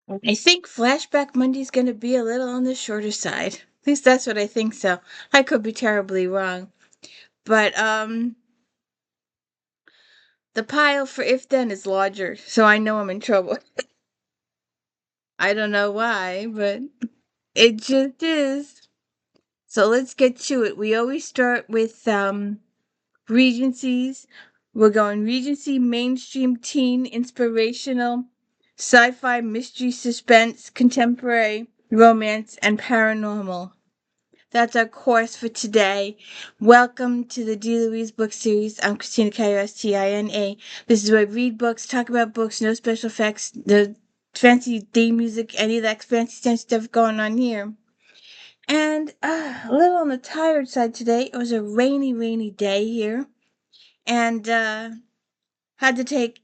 I think Flashback Monday's going to be a little on the shorter side. At least that's what I think so. I could be terribly wrong. But the pile for If Then is larger, so I know I'm in trouble. I don't know why, but it just is. So let's get to it. We always start with Regencies. We're going Regency, mainstream, teen, inspirational, sci-fi, mystery, suspense, contemporary, romance, and paranormal. That's our course for today. Welcome to the D. Louise book series. I'm Christina Tina. This is where I read books, talk about books, no special effects, no fancy theme music, any of that fancy stuff going on here. And a little on the tired side today. It was a rainy day here. And had to take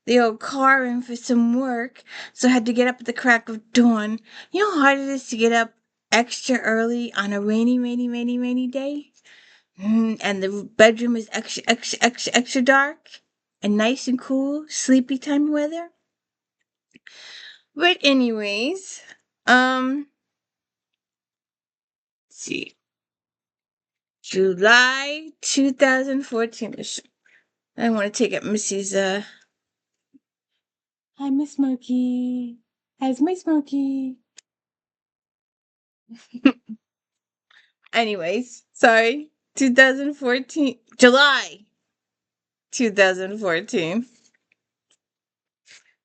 the old car in for some work, so I had to get up at the crack of dawn. You know how hard it is to get up extra early on a rainy day? And the bedroom is extra dark and nice and cool, sleepy time weather. But anyways, let's see. July 2014. I want to take up Missy's, hi, Miss Smokey. How's my Smokey? Anyways, sorry. 2014, July 2014.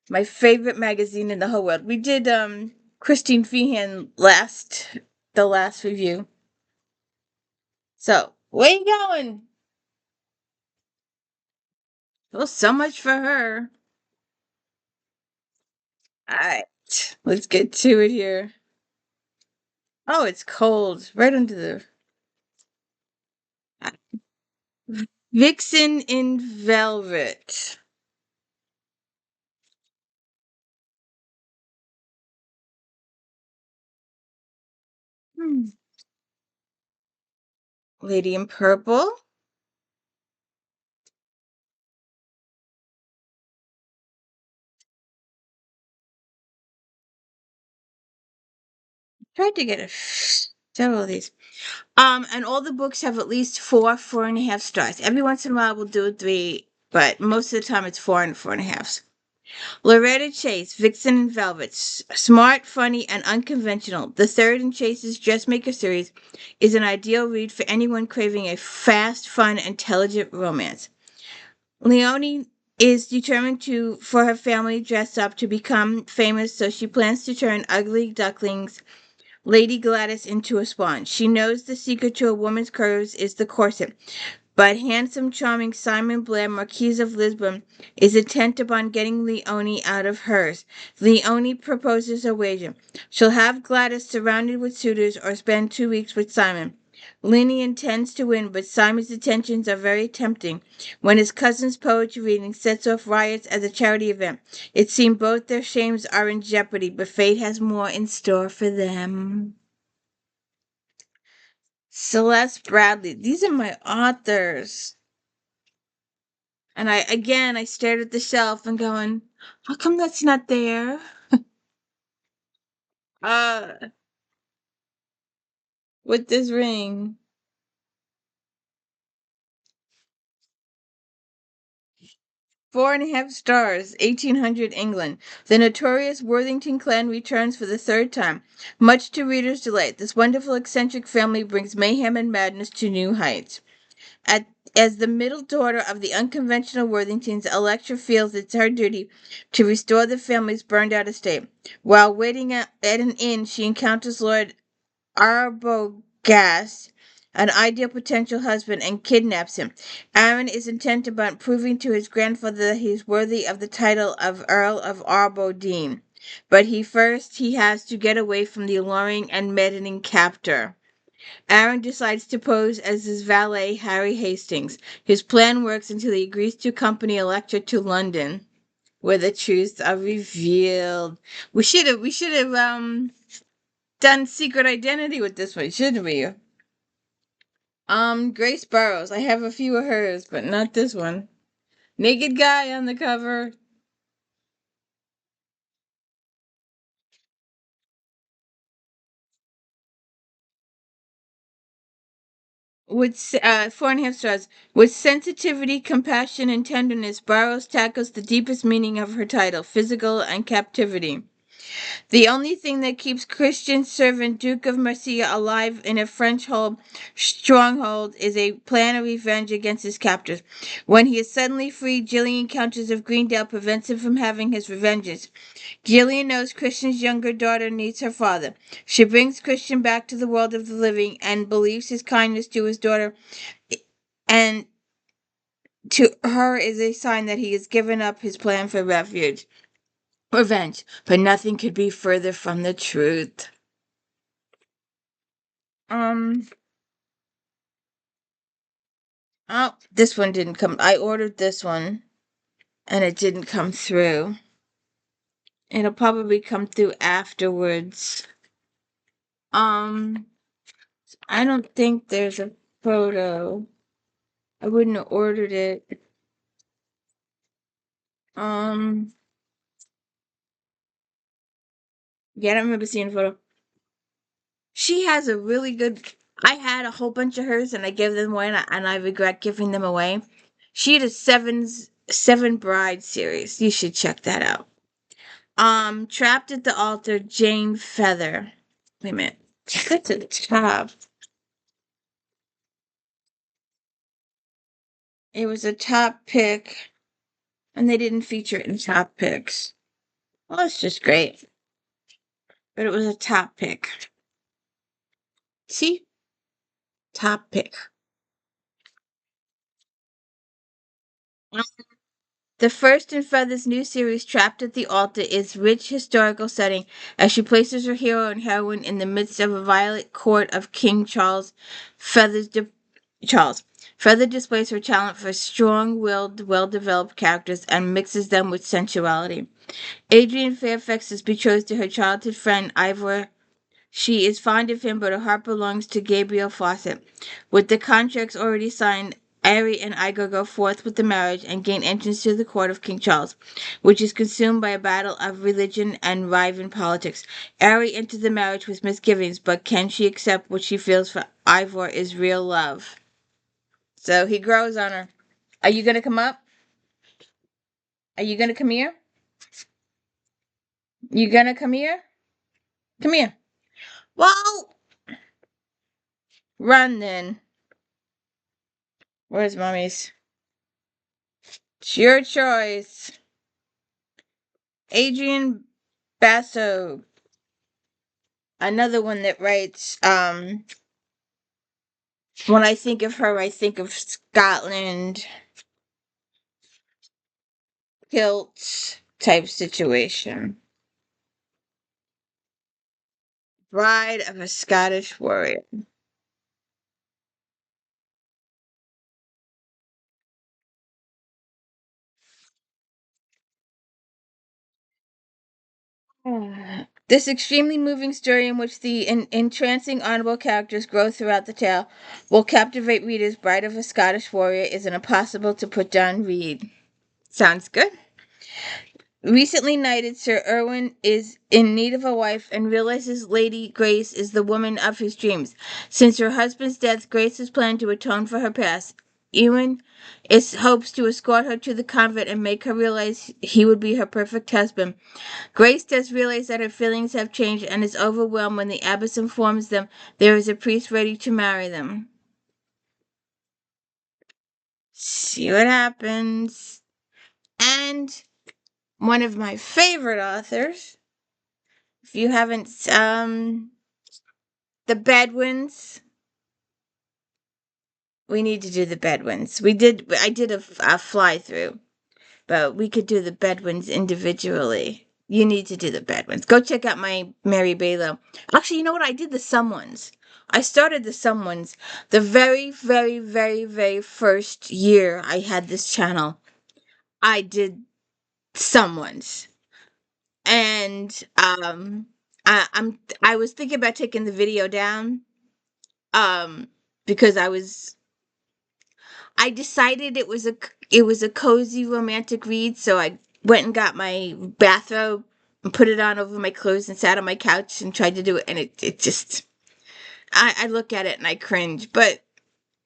My favorite magazine in the whole world. We did Christine Feehan the last review. So, where you going? Well, so much for her. Alright, let's get to it here. Oh, it's cold. Right under the Vixen in Velvet. Hmm. Lady in Purple. Tried to get several of these. And all the books have at least 4.5 stars. Every once in a while we'll do 3, but most of the time it's 4 and 4.5. Loretta Chase, Vixen in Velvet, smart, funny, and unconventional. The third in Chase's Dressmaker series is an ideal read for anyone craving a fast, fun, intelligent romance. Leonie is determined for her family dress up to become famous, so she plans to turn ugly ducklings Lady Gladys into a swan. She knows the secret to a woman's curves is the corset, but handsome, charming Simon Blair, Marquis of Lisbon, is intent upon getting Leonie out of hers. Leonie proposes a wager. She'll have Gladys surrounded with suitors or spend 2 weeks with Simon. Lenny intends to win, but Simon's attentions are very tempting. When his cousin's poetry reading sets off riots at the charity event, it seems both their shames are in jeopardy, but fate has more in store for them. Celeste Bradley. These are my authors. And I stared at the shelf and going, how come that's not there? Uh, with this ring. 4.5 stars, 1800 England. The notorious Worthington clan returns for the third time. Much to readers' delight, this wonderful eccentric family brings mayhem and madness to new heights. At, as the middle daughter of the unconventional Worthingtons, Electra feels it's her duty to restore the family's burned out estate. While waiting at an inn, she encounters Lord Arbogast, an ideal potential husband, and kidnaps him. Aaron is intent upon proving to his grandfather that he is worthy of the title of Earl of Arbodine. But he has to get away from the alluring and maddening captor. Aaron decides to pose as his valet, Harry Hastings. His plan works until he agrees to accompany Electra to London, where the truths are revealed. We should have done Secret Identity with this one, shouldn't we? Grace Burrows. I have a few of hers, but not this one. Naked guy on the cover. With 4.5 stars. With sensitivity, compassion, and tenderness, Burroughs tackles the deepest meaning of her title, physical and captivity. The only thing that keeps Christian's servant Duke of Marcia alive in a French stronghold is a plan of revenge against his captors. When he is suddenly freed, Gillian Countess of Greendale prevents him from having his revenges. Gillian knows Christian's younger daughter needs her father. She brings Christian back to the world of the living and believes his kindness to his daughter and to her is a sign that he has given up his plan for revenge, but nothing could be further from the truth. Um, oh, this one didn't come. I ordered this one and it didn't come through. It'll probably come through afterwards. Um, I don't think there's a photo. I wouldn't have ordered it. Um, yeah, I don't remember seeing a photo. She has a really good. I had a whole bunch of hers, and I gave them away, and I regret giving them away. She had a seven bride series. You should check that out. Trapped at the Altar, Jane Feather. Wait a minute. That's at the top. It was a top pick, and they didn't feature it in top picks. Well, that's just great. But it was a top pick. See? Top pick. The first in Feather's new series, Trapped at the Altar, is rich historical setting as she places her hero and heroine in the midst of a violent court of King Feather's Charles. Feather displays her talent for strong-willed, well-developed characters and mixes them with sensuality. Adrian Fairfax is betrothed to her childhood friend Ivor. She is fond of him, but her heart belongs to Gabriel Fawcett. With the contracts already signed, Ari and Igor go forth with the marriage and gain entrance to the court of King Charles, which is consumed by a battle of religion and rival politics. Ari enters the marriage with misgivings, but can she accept what she feels for Ivor is real love? So he grows on her. Are you gonna come up? Are you gonna come here? You gonna come here? Come here. Well, run then. Where's mommy's? It's your choice. Adrian Basso, another one that writes, when I think of her, I think of Scotland, kilt type situation. Bride of a Scottish warrior. This extremely moving story, in which the entrancing honorable characters grow throughout the tale, will captivate readers. Bride of a Scottish warrior is an impossible to put down read. Sounds good. Recently knighted, Sir Erwin is in need of a wife and realizes Lady Grace is the woman of his dreams. Since her husband's death, Grace has planned to atone for her past. Ewan hopes to escort her to the convent and make her realize he would be her perfect husband. Grace does realize that her feelings have changed and is overwhelmed when the abbess informs them there is a priest ready to marry them. See what happens. And one of my favorite authors, if you haven't, the Bedouins. We need to do the Bedouins. I did a fly through, but we could do the Bedouins individually. You need to do the Bedouins. Go check out my Mary Balo. Actually, you know what? I did the Someones. I started the Someones the very, very, very, very first year I had this channel. I did Someones. And I was thinking about taking the video down, because I decided it was a cozy romantic read, so I went and got my bathrobe and put it on over my clothes and sat on my couch and tried to do it, and it just I look at it and I cringe. But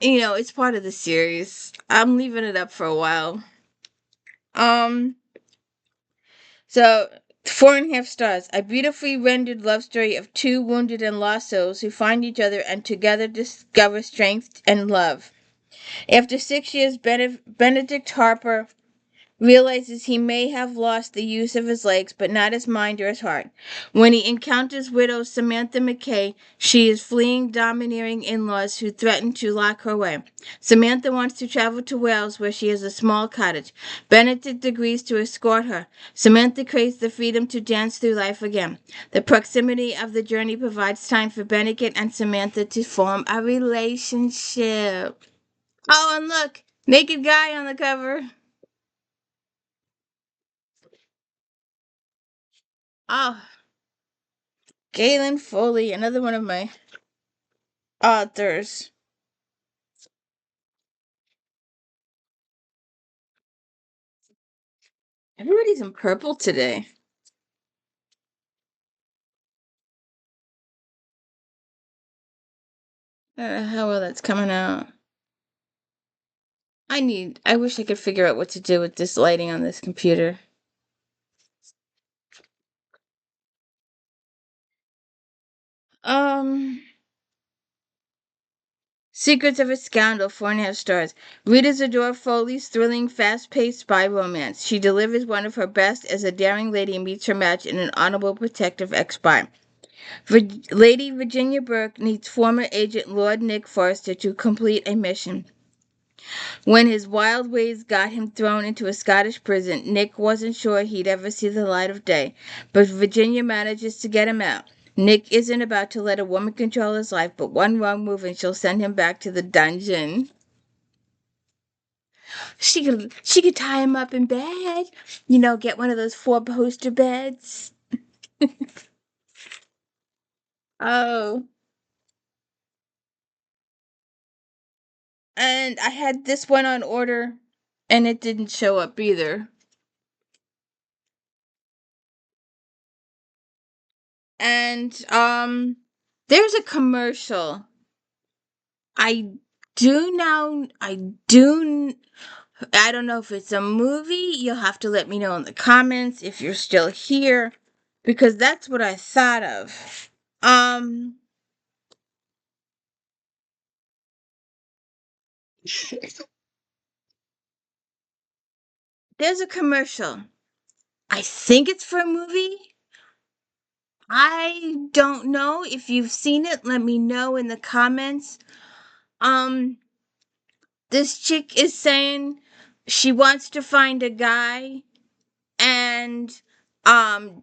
It's part of the series. I'm leaving it up for a while. Um, so 4.5 stars. A beautifully rendered love story of two wounded and lost souls who find each other and together discover strength and love. After 6 years, Benedict Harper realizes he may have lost the use of his legs, but not his mind or his heart. When he encounters widow Samantha McKay, she is fleeing domineering in-laws who threaten to lock her away. Samantha wants to travel to Wales, where she has a small cottage. Benedict agrees to escort her. Samantha craves the freedom to dance through life again. The proximity of the journey provides time for Benedict and Samantha to form a relationship. Oh, and look, naked guy on the cover. Oh, Galen Foley, another one of my authors. Everybody's in purple today. I don't know how well that's coming out. I wish I could figure out what to do with this lighting on this computer. Um, Secrets of a Scoundrel, 4.5 stars. Readers adore Foley's thrilling, fast-paced spy romance. She delivers one of her best as a daring lady meets her match in an honorable protective ex-spy. Lady Virginia Burke needs former agent Lord Nick Forrester to complete a mission. When his wild ways got him thrown into a Scottish prison, Nick wasn't sure he'd ever see the light of day, but Virginia manages to get him out. Nick isn't about to let a woman control his life, but one wrong move and she'll send him back to the dungeon. She could tie him up in bed, get one of those four-poster beds. Oh, and I had this one on order, and it didn't show up either. And there's a commercial. I do now. I don't know if it's a movie. You'll have to let me know in the comments if you're still here, because that's what I thought of. Um, there's a commercial. I think it's for a movie. I don't know if you've seen it. Let me know in the comments. Um, this chick is saying she wants to find a guy and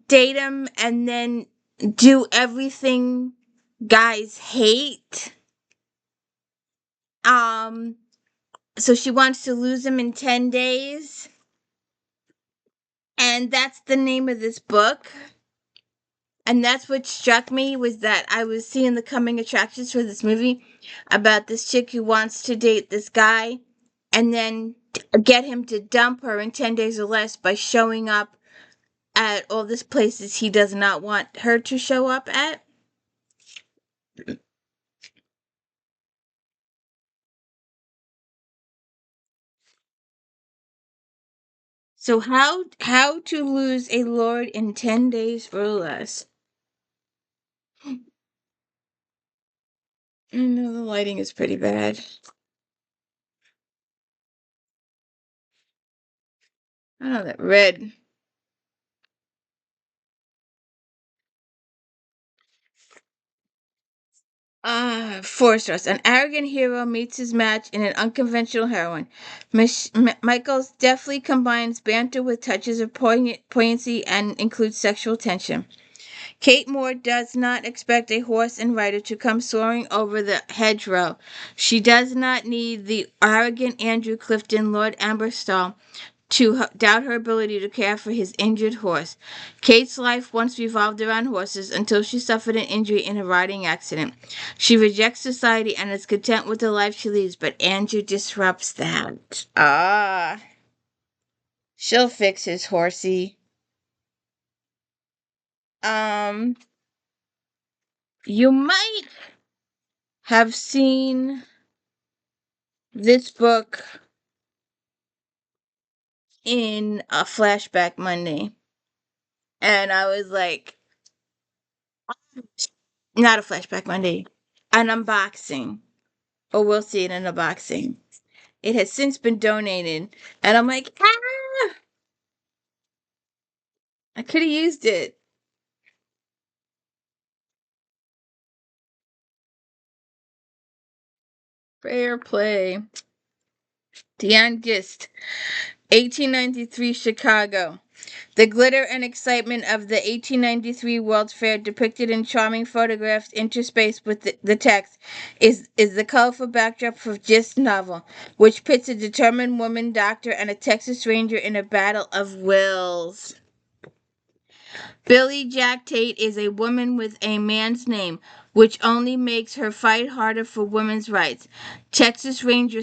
date him and then do everything guys hate. Um so she wants to lose him in 10 days, and that's the name of this book. And that's what struck me, was that I was seeing the coming attractions for this movie about this chick who wants to date this guy and then get him to dump her in 10 days or less by showing up at all these places he does not want her to show up at. So how to lose a lord in 10 days or less. I know the lighting is pretty bad. Oh, that red. 4 stars. An arrogant hero meets his match in an unconventional heroine. Michaels deftly combines banter with touches of poignancy and includes sexual tension. Kate Moore does not expect a horse and rider to come soaring over the hedgerow. She does not need the arrogant Andrew Clifton, Lord Amberstall, to doubt her ability to care for his injured horse. Kate's life once revolved around horses until she suffered an injury in a riding accident. She rejects society and is content with the life she leads, but Andrew disrupts that. Ah, she'll fix his horsey. Um, you might have seen this book in a Flashback Monday, and I was like, not a Flashback Monday, an unboxing. Or we'll see it in an unboxing. It has since been donated, and I'm like, ah, I could have used it. Fair play. Diane Gist, 1893 Chicago. The glitter and excitement of the 1893 World's Fair, depicted in charming photographs interspaced with the text, is the colorful backdrop of Gist's novel, which pits a determined woman doctor and a Texas Ranger in a battle of wills. Billy Jack Tate is a woman with a man's name, which only makes her fight harder for women's rights. Texas Ranger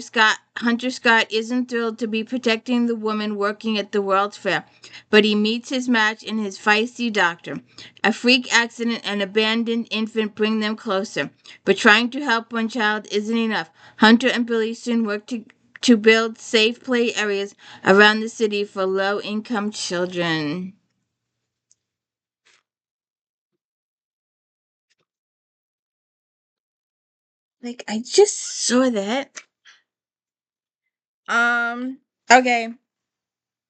Hunter Scott isn't thrilled to be protecting the woman working at the World's Fair, but he meets his match in his feisty doctor. A freak accident and abandoned infant bring them closer, but trying to help one child isn't enough. Hunter and Billy soon work to build safe play areas around the city for low-income children. Like, I just saw that. Okay.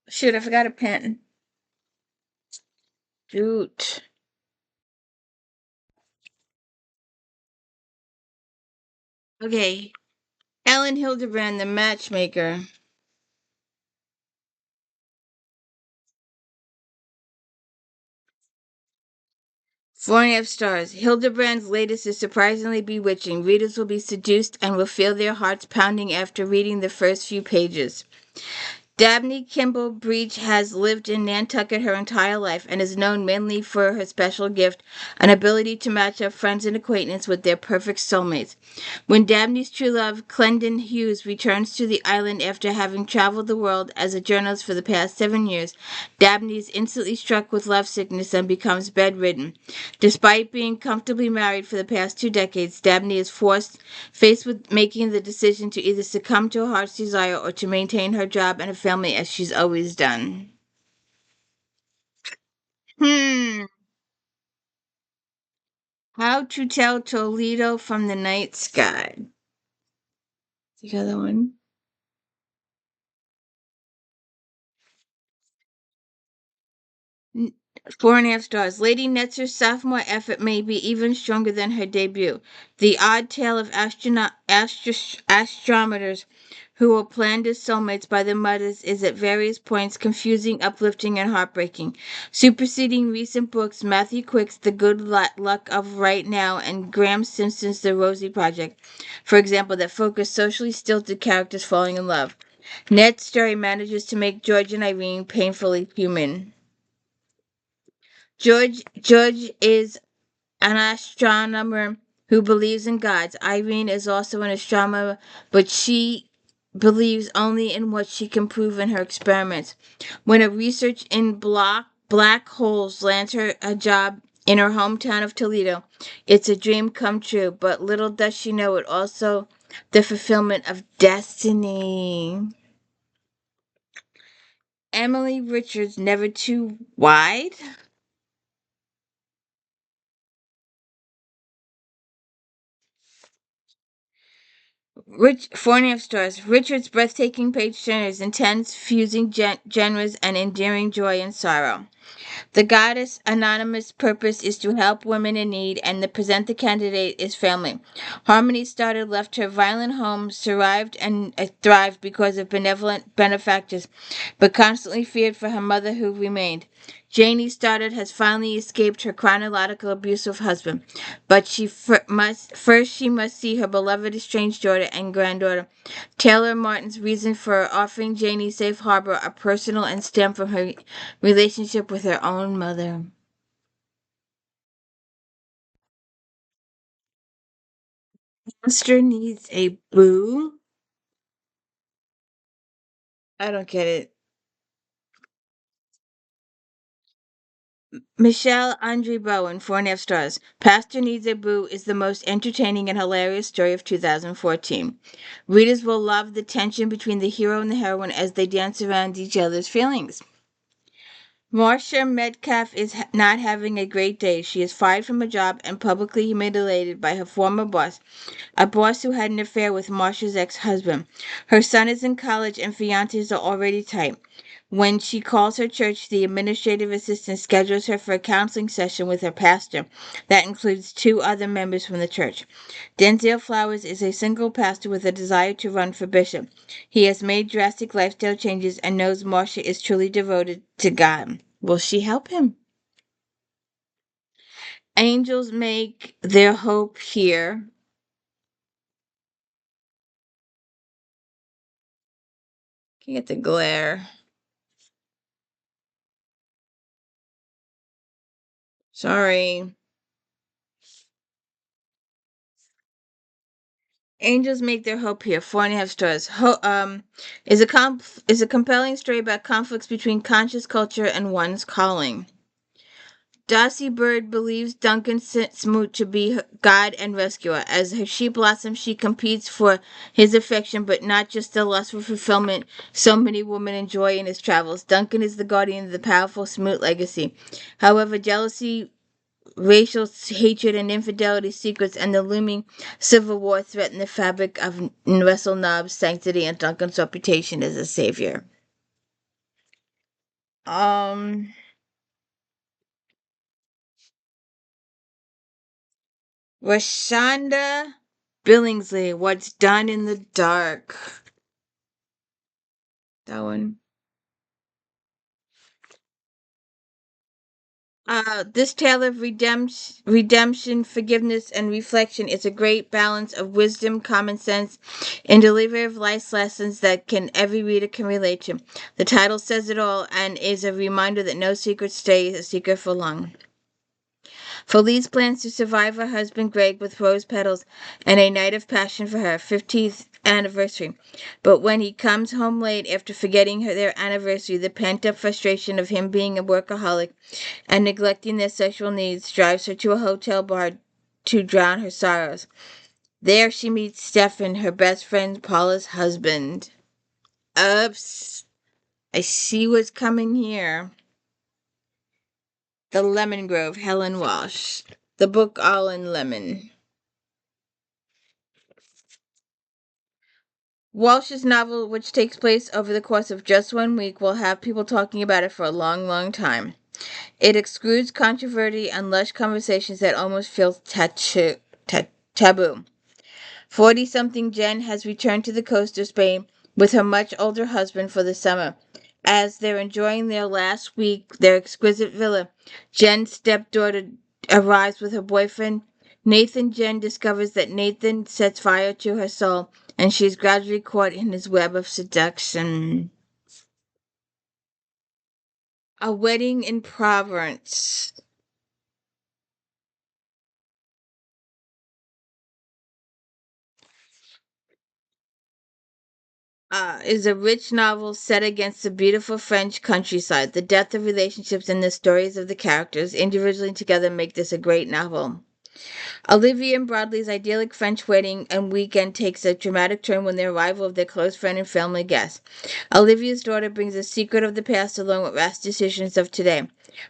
Shoot, I forgot a pen. Shoot. Okay. Ellen Hildebrand, the matchmaker. 4.5 stars. Hildebrand's latest is surprisingly bewitching. Readers will be seduced and will feel their hearts pounding after reading the first few pages. Dabney Kimball Breach has lived in Nantucket her entire life and is known mainly for her special gift, an ability to match up friends and acquaintances with their perfect soulmates. When Dabney's true love, Clendon Hughes, returns to the island after having traveled the world as a journalist for the past 7 years, Dabney is instantly struck with lovesickness and becomes bedridden. Despite being comfortably married for the past 2 decades, Dabney is faced with making the decision to either succumb to her heart's desire or to maintain her job and her family as she's always done. Hmm. How to tell Toledo from the night sky. The other one. 4.5 stars. Lady Netzer's sophomore effort may be even stronger than her debut. The odd tale of astronomers who were planned as soulmates by their mothers is at various points confusing, uplifting, and heartbreaking. Superseding recent books, Matthew Quick's The Good Luck of Right Now and Graham Simpson's The Rosie Project, for example, that focus socially stilted characters falling in love. Ned's story manages to make George and Irene painfully human. George is an astronomer who believes in gods. Irene is also an astronomer, but she believes only in what she can prove in her experiments. When a research in black holes lands her a job in her hometown of Toledo, it's a dream come true, but little does she know it also the fulfillment of destiny. Emily Richards, Never Too Wide. 4.5 stars. Richard's breathtaking page turners, intense, fusing genres, and endearing joy and sorrow. The goddess anonymous purpose is to help women in need, and the presenter candidate is family. Harmony started left her violent home, survived and thrived because of benevolent benefactors, but constantly feared for her mother who remained. Janie Stoddard has finally escaped her chronological abusive husband, but she must see her beloved estranged daughter and granddaughter. Taylor Martin's reason for offering Janie safe harbor are personal and stem from her relationship with her own mother. Monster needs a boo? I don't get it. Michelle Andre Bowen, 4.5 stars. Pastor Needs a Boo is the most entertaining and hilarious story of 2014. Readers will love the tension between the hero and the heroine as they dance around each other's feelings. Marcia Metcalf is not having a great day. She is fired from a job and publicly humiliated by her former boss, a boss who had an affair with Marcia's ex-husband. Her son is in college and fiancés are already tight. When she calls her church, the administrative assistant schedules her for a counseling session with her pastor that includes two other members from the church. Denzel Flowers is a single pastor with a desire to run for bishop. He has made drastic lifestyle changes and knows Marcia is truly devoted to God. Will she help him? Angels make their hope here. Can you get the glare? Sorry. Angels make their hope here. 4.5 stars. Is a compelling story about conflicts between conscious culture and one's calling. Darcy Bird believes Duncan Smoot to be God and rescuer. As she blossoms, she competes for his affection, but not just the lust for fulfillment so many women enjoy in his travels. Duncan is the guardian of the powerful Smoot legacy. However, jealousy, racial hatred, and infidelity secrets and the looming civil war threaten the fabric of Russell Knobb's sanctity and Duncan's reputation as a savior. Um, Rashonda Billingsley, What's Done in the Dark. That one. This tale of redemption, forgiveness, and reflection is a great balance of wisdom, common sense, and delivery of life's lessons that every reader can relate to. The title says it all and is a reminder that no secret stays a secret for long. Felice plans to survive her husband Greg with rose petals and a night of passion for her 50th anniversary. But when he comes home late after forgetting their anniversary, the pent-up frustration of him being a workaholic and neglecting their sexual needs drives her to a hotel bar to drown her sorrows. There she meets Stefan, her best friend Paula's husband. Oops. I see what's coming here. The Lemon Grove, Helen Walsh. The book All in Lemon. Walsh's novel, which takes place over the course of just 1 week, will have people talking about it for a long, long time. It exudes controversy and lush conversations that almost feel taboo. 40-something Jen has returned to the coast of Spain with her much older husband for the summer. As they're enjoying their last week, their exquisite villa, Jen's stepdaughter arrives with her boyfriend. Nathan Jen discovers that Nathan sets fire to her soul, and she's gradually caught in his web of seduction. A Wedding in Provence. Is a rich novel set against the beautiful French countryside. The depth of relationships and the stories of the characters, individually and together, make this a great novel. Olivia and Bradley's idyllic French wedding and weekend takes a dramatic turn when the arrival of their close friend and family guests. Olivia's daughter brings a secret of the past along with rash decisions of today.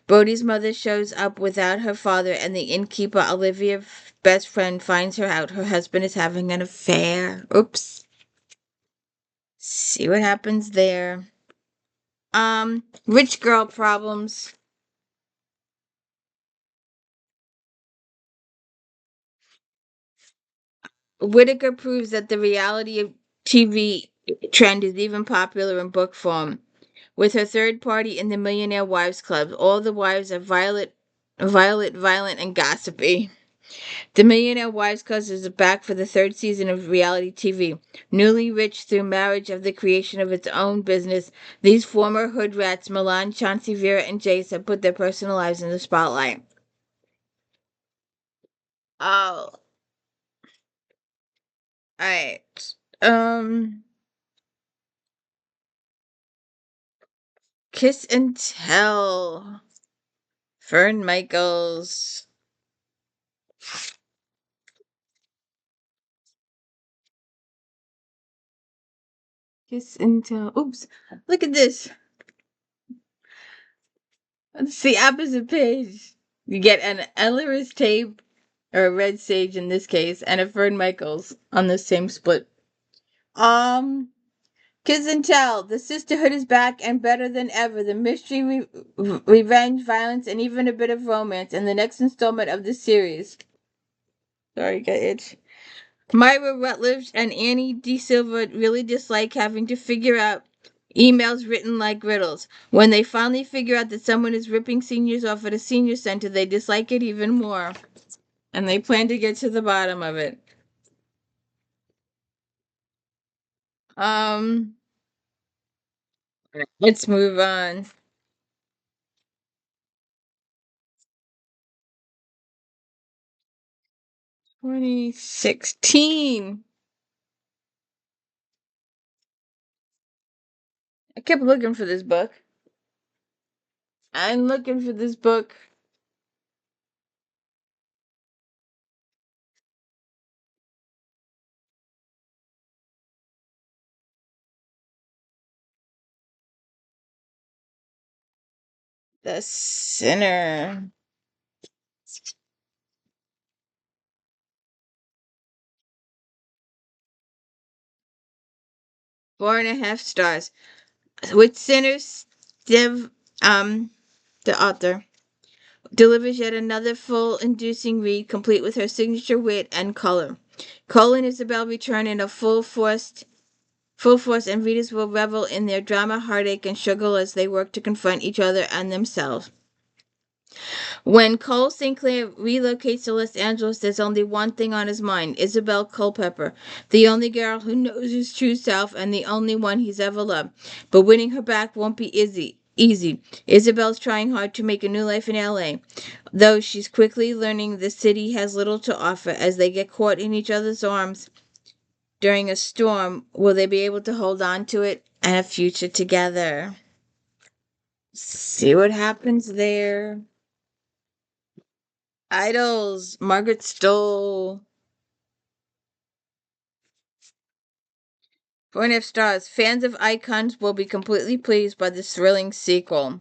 Brody's mother shows up without her father, and the innkeeper, Olivia's best friend, finds her out. Her husband is having an affair. Oops. See what happens there. Rich girl problems. Whitaker proves that the reality of TV trend is even popular in book form. With her third party in the Millionaire Wives Club, all the wives are violent, and gossipy. The Millionaire Wives Club is back for the third season of reality TV. Newly rich through marriage of the creation of its own business, these former hood rats, Milan, Chauncey, Vera, and Jace, have put their personal lives in the spotlight. Oh, alright. Kiss and Tell. Fern Michaels. Kiss and tell. Oops. Look at this. It's the opposite page. You get an Elleris tape, or a red sage in this case, and a Fern Michaels on the same split. Kiss and tell. The sisterhood is back and better than ever. The mystery, revenge, violence, and even a bit of romance in the next installment of the series. Sorry, got itch. Myra Rutledge and Annie De Silva really dislike having to figure out emails written like riddles. When they finally figure out that someone is ripping seniors off at a senior center, they dislike it even more. And they plan to get to the bottom of it. Um, let's move on. 2016. I kept looking for this book. I'm looking for this book. The Sinner. 4.5 stars. With Sinners, um, the author delivers yet another full inducing read, complete with her signature wit and color. Cole and Isabel return in a full force, and readers will revel in their drama, heartache, and struggle as they work to confront each other and themselves. When Cole St. Clair relocates to Los Angeles, there's only one thing on his mind: Isabel Culpepper, the only girl who knows his true self and the only one he's ever loved. But winning her back won't be easy. Isabel's trying hard to make a new life in LA, though she's quickly learning the city has little to offer. As they get caught in each other's arms during a storm, will they be able to hold on to it and a future together? See what happens there. Idols, Margaret Stoll. 4.5 stars. Fans of Icons will be completely pleased by this thrilling sequel.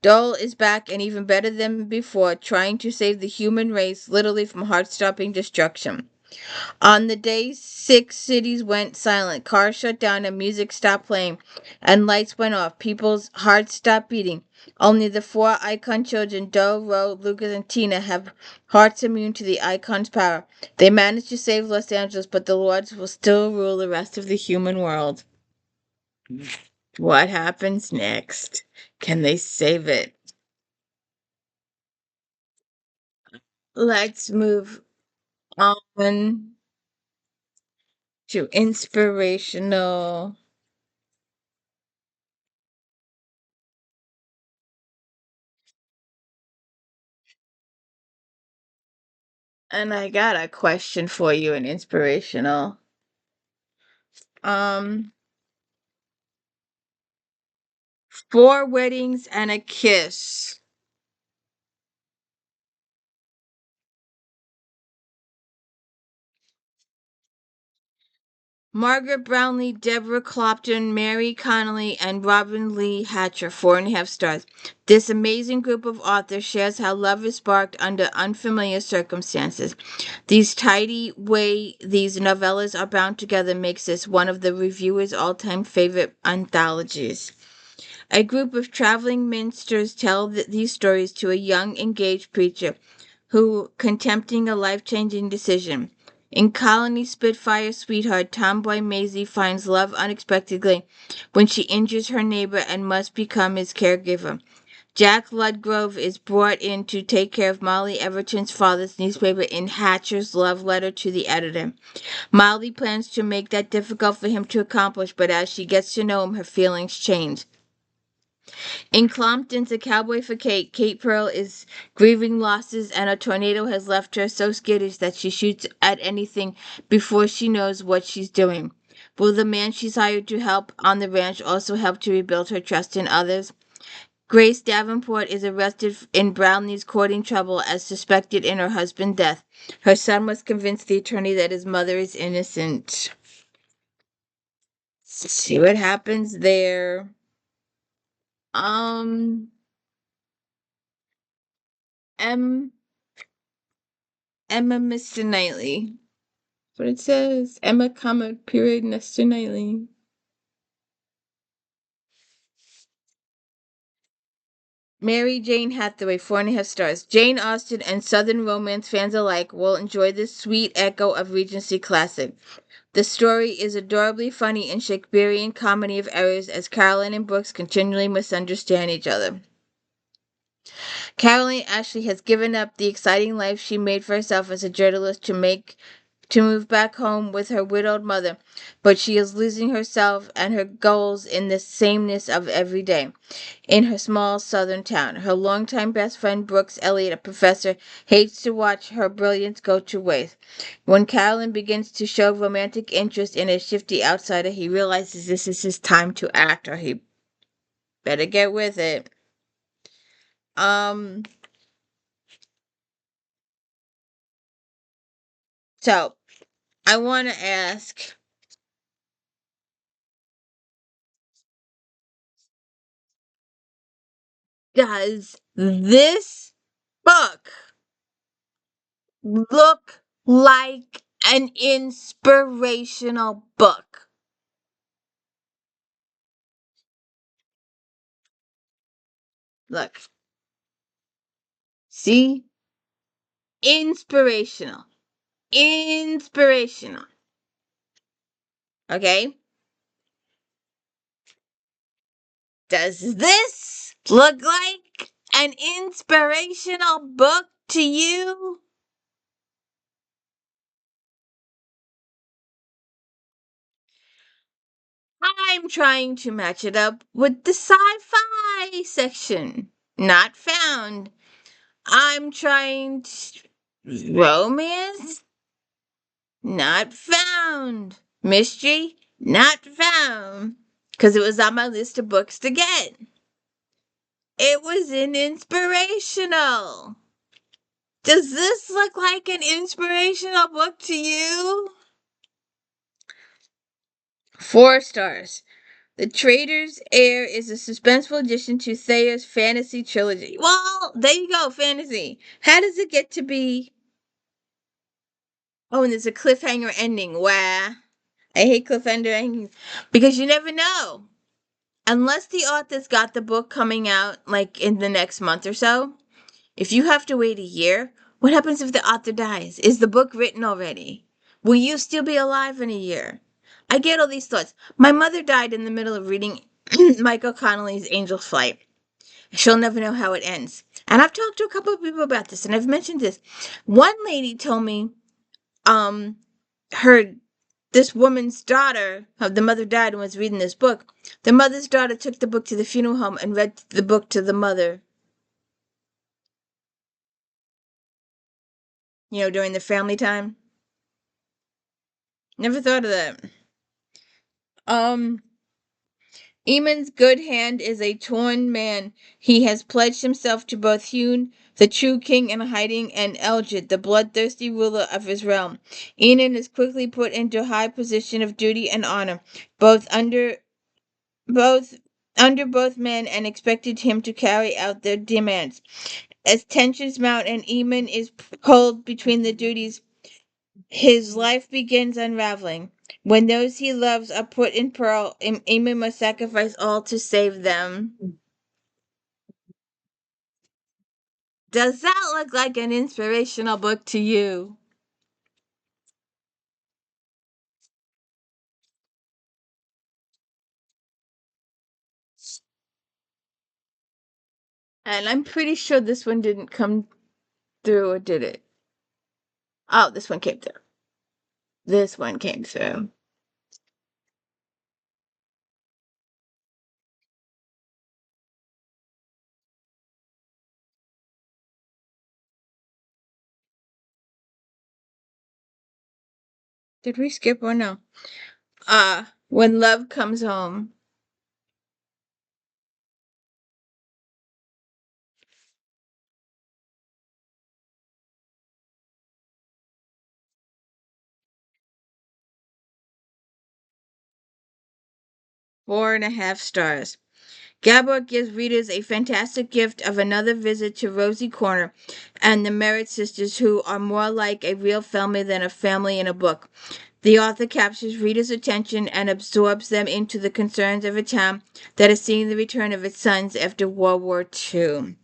Dole is back and even better than before, trying to save the human race literally from heart-stopping destruction. On the day 6 cities went silent, cars shut down and music stopped playing, and lights went off, people's hearts stopped beating. Only the 4 Icon children, Doe, Ro, Lucas, and Tina, have hearts immune to the Icon's power. They managed to save Los Angeles, but the Lords will still rule the rest of the human world. What happens next? Can they save it? Let's move on to inspirational. And I got a question for you in inspirational. Um, 4 weddings and a kiss. Margaret Brownlee, Deborah Clopton, Mary Connolly, and Robin Lee Hatcher, 4.5 stars. This amazing group of authors shares how love is sparked under unfamiliar circumstances. These tidy way these novellas are bound together makes this one of the reviewer's all-time favorite anthologies. A group of traveling ministers tell these stories to a young engaged preacher who contempting a life-changing decision. In Colony Spitfire Sweetheart, tomboy Maisie finds love unexpectedly when she injures her neighbor and must become his caregiver. Jack Ludgrove is brought in to take care of Molly Everton's father's newspaper in Hatcher's love letter to the editor. Molly plans to make that difficult for him to accomplish, but as she gets to know him, her feelings change. In Clompton's A Cowboy for Kate, Kate Pearl is grieving losses and a tornado has left her so skittish that she shoots at anything before she knows what she's doing. Will the man she's hired to help on the ranch also help to rebuild her trust in others? Grace Davenport is arrested in Brownlee's courting trouble as suspected in her husband's death. Her son must convince the attorney that his mother is innocent. See what happens there. Um, M. Emma Mr. Knightley. That's what it says. Emma, comma, period, Mr. Knightley. Mary Jane Hathaway, 4.5 stars. Jane Austen and Southern romance fans alike will enjoy this sweet echo of Regency classic. The story is adorably funny and Shakespearean comedy of errors as Caroline and Brooks continually misunderstand each other. Caroline Ashley has given up the exciting life she made for herself as a journalist to move back home with her widowed mother, but she is losing herself and her goals in the sameness of every day in her small southern town. Her longtime best friend Brooks Elliott, a professor, hates to watch her brilliance go to waste. When Carolyn begins to show romantic interest in a shifty outsider, he realizes this is his time to act, or he better get with it. Um, so I want to ask, does this book look like an inspirational book? Look, see? Inspirational. Inspirational. Okay? Does this look like an inspirational book to you? I'm trying to match it up with the sci-fi section. Not found. I'm trying to... Romance? Not found. Mystery? Not found. Because it was on my list of books to get. It was an inspirational. Does this look like an inspirational book to you? 4 stars. The Trader's Heir is a suspenseful addition to Thayer's fantasy trilogy. Well, there you go, fantasy. How does it get to be? Oh, and there's a cliffhanger ending. Wow. I hate cliffhanger endings because you never know. Unless the author's got the book coming out like in the next month or so, if you have to wait a year, what happens if the author dies? Is the book written already? Will you still be alive in a year? I get all these thoughts. My mother died in the middle of reading Michael Connelly's Angel's Flight. She'll never know how it ends. And I've talked to a couple of people about this, and I've mentioned this. One lady told me, um, her this woman's daughter, the mother died and was reading this book. The mother's daughter took the book to the funeral home and read the book to the mother. During the family time. Never thought of that. Um, Eamon's good hand is a torn man. He has pledged himself to both Hune, the true king in hiding, and Elgid, the bloodthirsty ruler of his realm. Enon is quickly put into a high position of duty and honor, both under both under both men, and expected him to carry out their demands. As tensions mount and Eamon is pulled between the duties, his life begins unraveling. When those he loves are put in peril, Eamon must sacrifice all to save them. Does that look like an inspirational book to you? And I'm pretty sure this one didn't come through, or did it? Oh, this one came through. This one came through. Did we skip one? No. When Love Comes Home. 4.5 stars. Gabor gives readers a fantastic gift of another visit to Rosy Corner and the Merritt sisters, who are more like a real family than a family in a book. The author captures readers' attention and absorbs them into the concerns of a town that is seeing the return of its sons after World War II.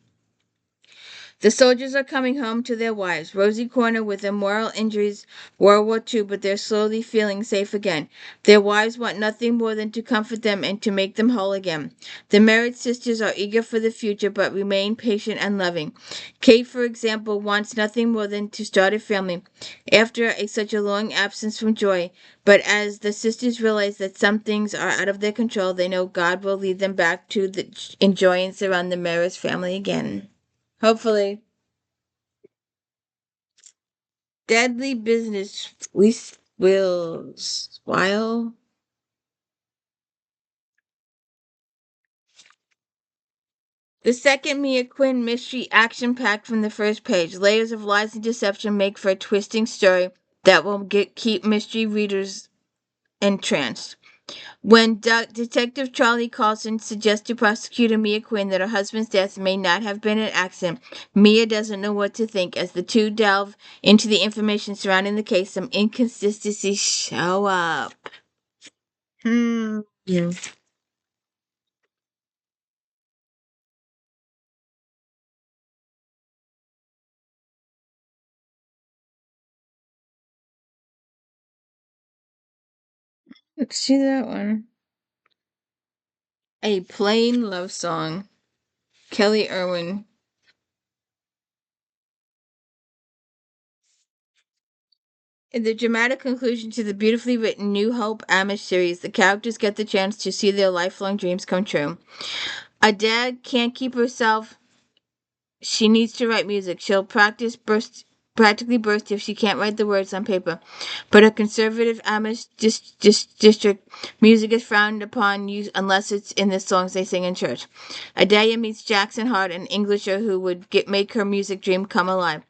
The soldiers are coming home to their wives. Rosy Corner with immoral injuries, World War II, but they're slowly feeling safe again. Their wives want nothing more than to comfort them and to make them whole again. The Merritt sisters are eager for the future, but remain patient and loving. Kate, for example, wants nothing more than to start a family after such a long absence from joy. But as the sisters realize that some things are out of their control, they know God will lead them back to the enjoyance around the Merritt family again. Hopefully. Deadly Business we will while the second Mia Quinn mystery action packed from the first page. Layers of lies and deception make for a twisting story that will keep mystery readers entranced. When Detective Charlie Carlson suggests to prosecutor Mia Quinn that her husband's death may not have been an accident, Mia doesn't know what to think. As the two delve into the information surrounding the case, some inconsistencies show up. Yeah. Let's see that one. A Plain Love Song. Kelly Irwin. In the dramatic conclusion to the beautifully written New Hope Amish series, the characters get the chance to see their lifelong dreams come true. A dad can't keep herself. She needs to write music. She'll practically burst if she can't write the words on paper. But a conservative Amish district, music is frowned upon unless it's in the songs they sing in church. Adalia meets Jackson Hart, an Englisher who would make her music dream come alive.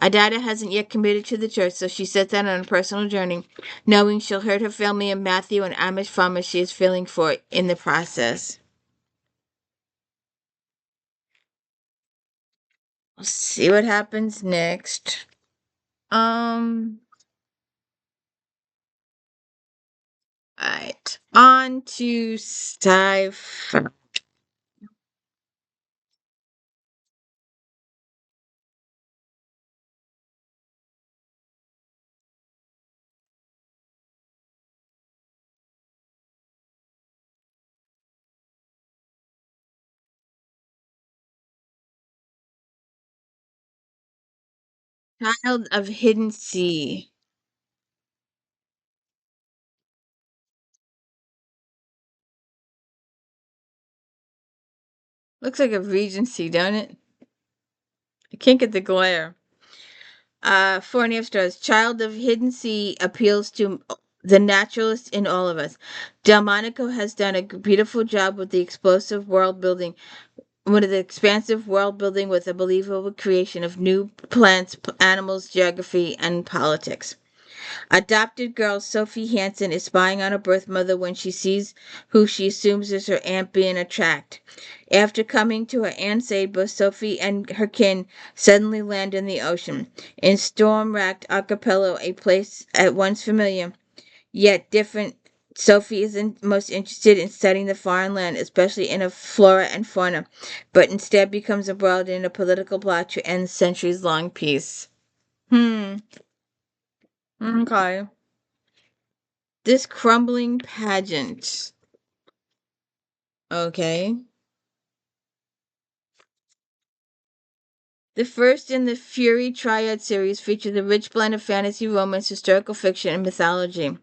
Adalia hasn't yet committed to the church, so she sets out on a personal journey, knowing she'll hurt her family and Matthew, an Amish farmer she is feeling for, in the process. We'll see what happens next. Um, right. On to sci-fi. Child of Hidden Sea. Looks like a Regency, don't it? I can't get the glare. 4.5 stars. Child of Hidden Sea appeals to the naturalist in all of us. Delmonico has done a beautiful job with the explosive world building, one of the expansive world building with a believable creation of new plants, animals, geography, and politics. Adopted girl Sophie Hansen is spying on her birth mother when she sees who she assumes is her aunt being attacked. After coming to her aunt's aid, both Sophie and her kin suddenly land in the ocean. In storm-racked Archipelago, a place at once familiar, yet different, Sophie isn't most interested in studying the foreign land, especially in a flora and fauna, but instead becomes embroiled in a political plot to end centuries-long peace. Hmm. Okay. This crumbling pageant. Okay. The first in the Fury Triad series features a rich blend of fantasy, romance, historical fiction, and mythology.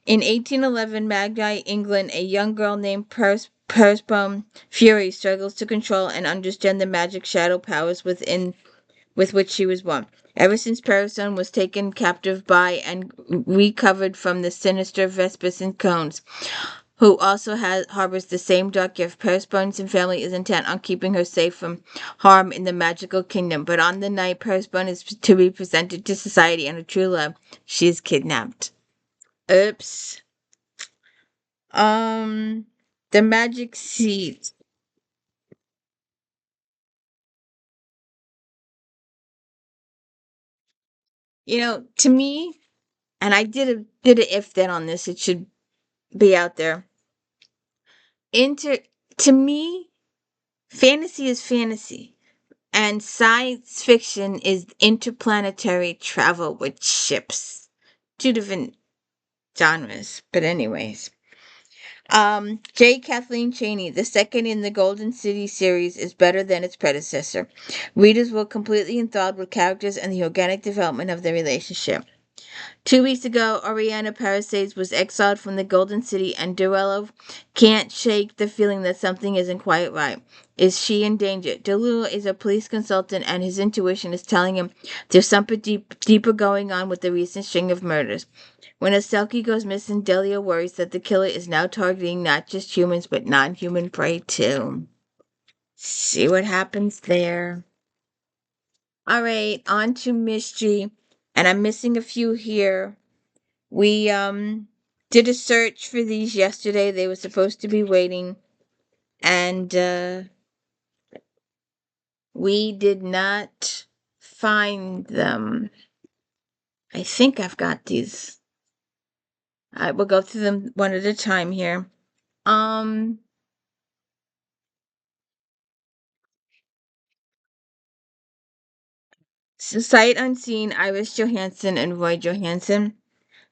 In 1811, Magdie, England, a young girl named Persephone Fury struggles to control and understand the magic shadow powers with which she was born. Ever since Persephone was taken captive by and recovered from the sinister Vespers and Cones, who also harbors the same dark gift. Persephone and family is intent on keeping her safe from harm in the magical kingdom. But on the night Persephone is to be presented to society and her true love, she is kidnapped. Oops. Um, the magic seeds. To me, and I did a if then on this. It should be out there. Inter To me, fantasy is fantasy, and science fiction is interplanetary travel with ships. Two different genres, but anyways. J. Kathleen Chaney, the second in the Golden City series, is better than its predecessor. Readers were completely enthralled with characters and the organic development of their relationship. 2 weeks ago, Oriana Parasides was exiled from the Golden City, and Durello can't shake the feeling that something isn't quite right. Is she in danger? Delulu is a police consultant, and his intuition is telling him there's something deeper going on with the recent string of murders. When a Selkie goes missing, Delia worries that the killer is now targeting not just humans, but non-human prey too. See what happens there. All right, on to mystery, and I'm missing a few here. We did a search for these yesterday. They were supposed to be waiting, and we did not find them. I think I've got these. I will go through them one at a time here. Um, Sight Unseen, Iris Johansson and Roy Johansson.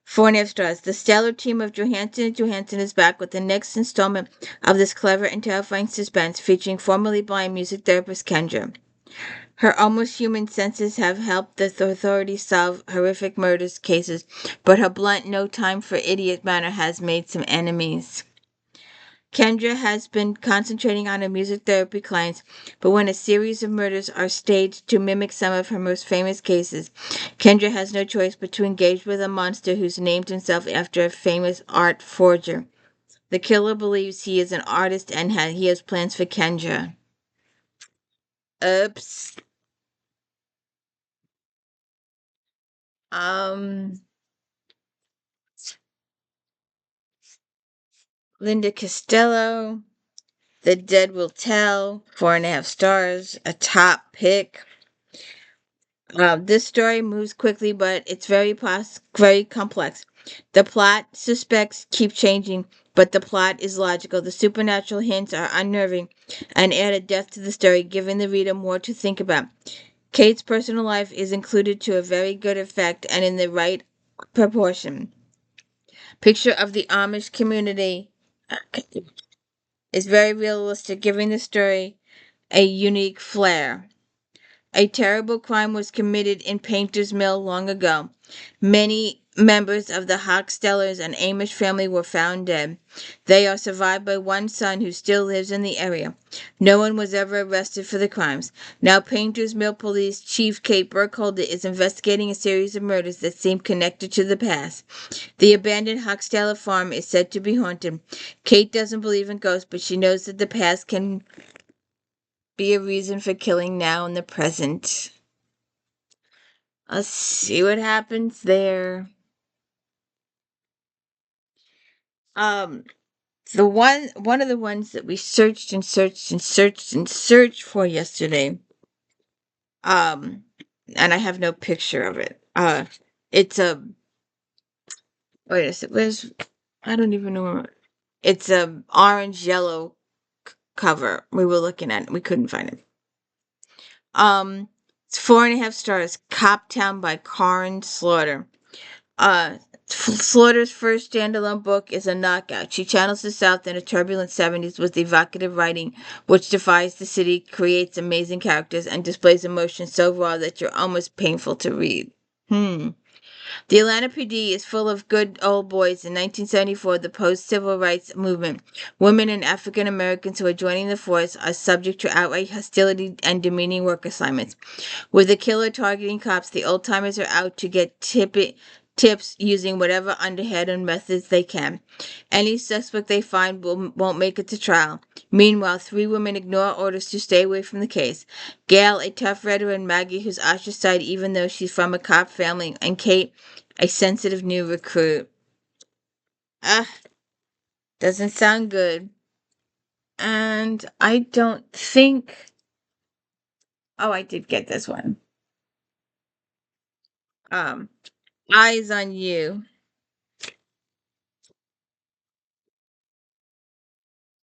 4.5 stars. The stellar team of Johansson and Johansson is back with the next installment of this clever and terrifying suspense featuring formerly blind music therapist Kendra. Her almost human senses have helped the authorities solve horrific murders cases, but her blunt, no time for idiot manner has made some enemies. Kendra has been concentrating on her music therapy clients, but when a series of murders are staged to mimic some of her most famous cases, Kendra has no choice but to engage with a monster who's named himself after a famous art forger. The killer believes he is an artist and he has plans for Kendra. Oops. Um, Linda Costello, The Dead Will Tell, 4.5 stars, a top pick. This story moves quickly, but it's very complex. The plot suspects keep changing, but the plot is logical. The supernatural hints are unnerving and add a depth to the story, giving the reader more to think about. Kate's personal life is included to a very good effect and in the right proportion. Picture of the Amish community is very realistic, giving the story a unique flair. A terrible crime was committed in Painter's Mill long ago. Many members of the Hochstellers and Amish family were found dead. They are survived by one son who still lives in the area. No one was ever arrested for the crimes. Now Painter's Mill Police Chief Kate Burkholder is investigating a series of murders that seem connected to the past. The abandoned Hochsteller farm is said to be haunted. Kate doesn't believe in ghosts, but she knows that the past can be a reason for killing now in the present. Let's see what happens there. Um, the one of the ones that we searched and searched and searched and searched for yesterday. Um, and I have no picture of it. It's a wait a second. I don't even know. It's a orange yellow cover. We were looking at it. We couldn't find it. It's 4.5 stars. Cop Town by Karin Slaughter. Uh, Slaughter's first standalone book is a knockout. She channels the South in a turbulent 70s with evocative writing, which defies the city, creates amazing characters, and displays emotion so raw that you're almost painful to read. The Atlanta PD is full of good old boys. In 1974, the post-civil rights movement, women and African Americans who are joining the force are subject to outright hostility and demeaning work assignments. With the killer targeting cops, the old-timers are out to get tips using whatever underhanded methods they can. Any suspect they find won't make it to trial. Meanwhile, 3 women ignore orders to stay away from the case. Gail, a tough veteran, Maggie, who's ostracized even though she's from a cop family, and Kate, a sensitive new recruit. Ah, Doesn't sound good. And I don't think. Oh, I did get this one. Um, Eyes on You.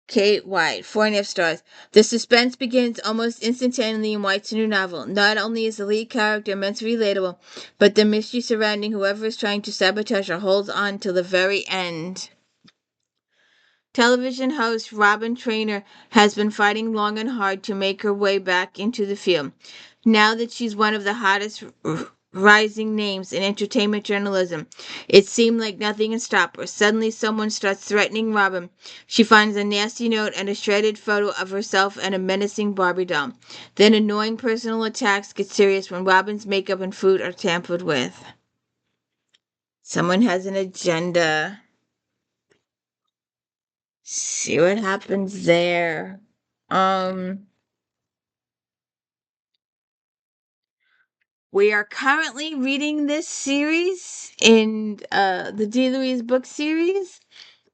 Kate White, 4.5 stars. The suspense begins almost instantaneously in White's new novel. Not only is the lead character immensely relatable, but the mystery surrounding whoever is trying to sabotage her holds on till the very end. Television host Robin Traynor has been fighting long and hard to make her way back into the field. Now that she's one of the hottest rising names in entertainment journalism, it seemed like nothing can stop her. Suddenly, someone starts threatening Robin. She finds a nasty note and a shredded photo of herself and a menacing Barbie doll. Then, annoying personal attacks get serious when Robin's makeup and food are tampered with. Someone has an agenda. See what happens there. Um, we are currently reading this series in the D. Louise book series.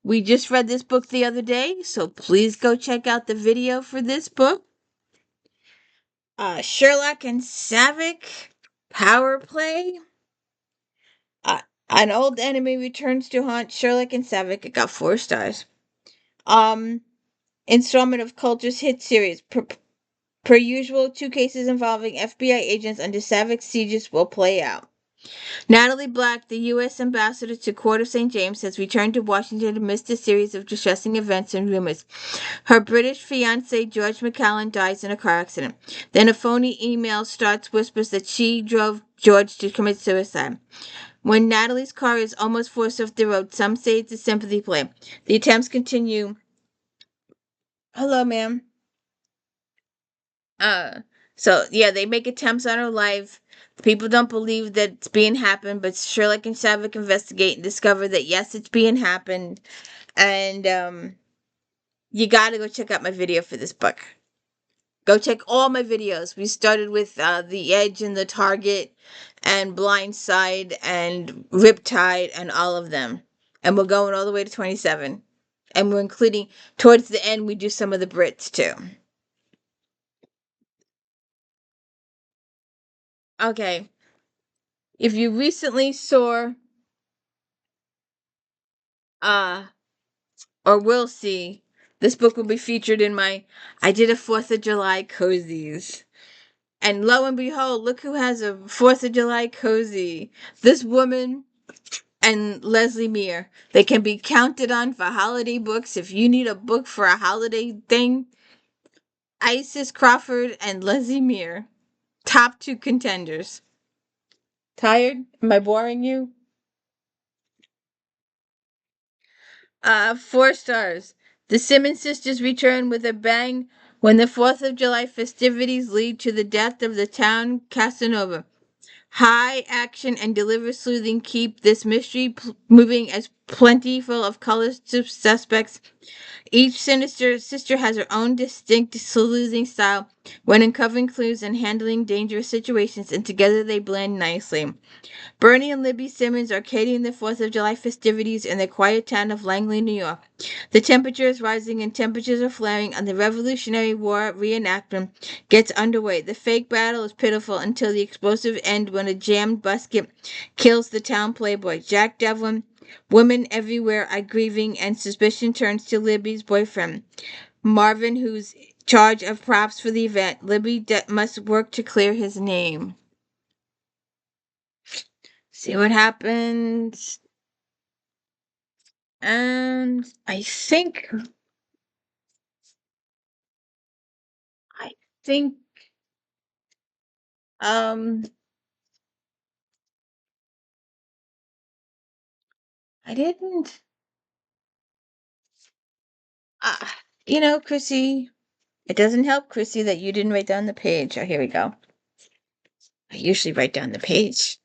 We just read this book the other day, so please go check out the video for this book. Sherlock and Savick Power Play. Uh, an old enemy returns to haunt Sherlock and Savick. It got 4 stars. Installment of Culture's hit series. Per usual, 2 cases involving FBI agents under Savick's sieges will play out. Natalie Black, the U.S. ambassador to Court of St. James, has returned to Washington amidst a series of distressing events and rumors. Her British fiancé, George McCallan, dies in a car accident. Then a phony email starts whispers that she drove George to commit suicide. When Natalie's car is almost forced off the road, some say it's a sympathy play. The attempts continue. Hello, ma'am. Uh, so yeah, they make attempts on her life. People don't believe that it's being happened, but Sherlock and Savick investigate and discover that yes, it's being happened. And you gotta go check out my video for this book. Go check all my videos. We started with The Edge and The Target and Blindside and Riptide and all of them. And we're going all the way to 27. And we're including, towards the end, we do some of the Brits too. Okay. If you recently saw uh or will see, this book will be featured in my I did a 4th of July cozies. And lo and behold, look who has a 4th of July cozy. This woman and Leslie Meir. They can be counted on for holiday books. If you need a book for a holiday thing, Isis Crawford and Leslie Meir. Top 2 contenders. Tired? Am I boring you? 4 stars. The Simmons sisters return with a bang when the 4th of July festivities lead to the death of the town Casanova. High action and deliver soothing keep this mystery moving as plentiful of colors to suspects. Each sinister sister has her own distinct sleuthing style when uncovering clues and handling dangerous situations, and together they blend nicely. Bernie and Libby Simmons are catering the 4th of July festivities in the quiet town of Langley, New York. The temperature is rising and temperatures are flaring, and the Revolutionary War reenactment gets underway. The fake battle is pitiful until the explosive end when a jammed basket kills the town playboy. Jack Devlin. Women everywhere are grieving, and suspicion turns to Libby's boyfriend, Marvin, who's charge of props for the event. Libby must work to clear his name. See what happens. And I think, um, I didn't, uh, Chrissy, it doesn't help, Chrissy, that you didn't write down the page. Oh, here we go. I usually write down the page.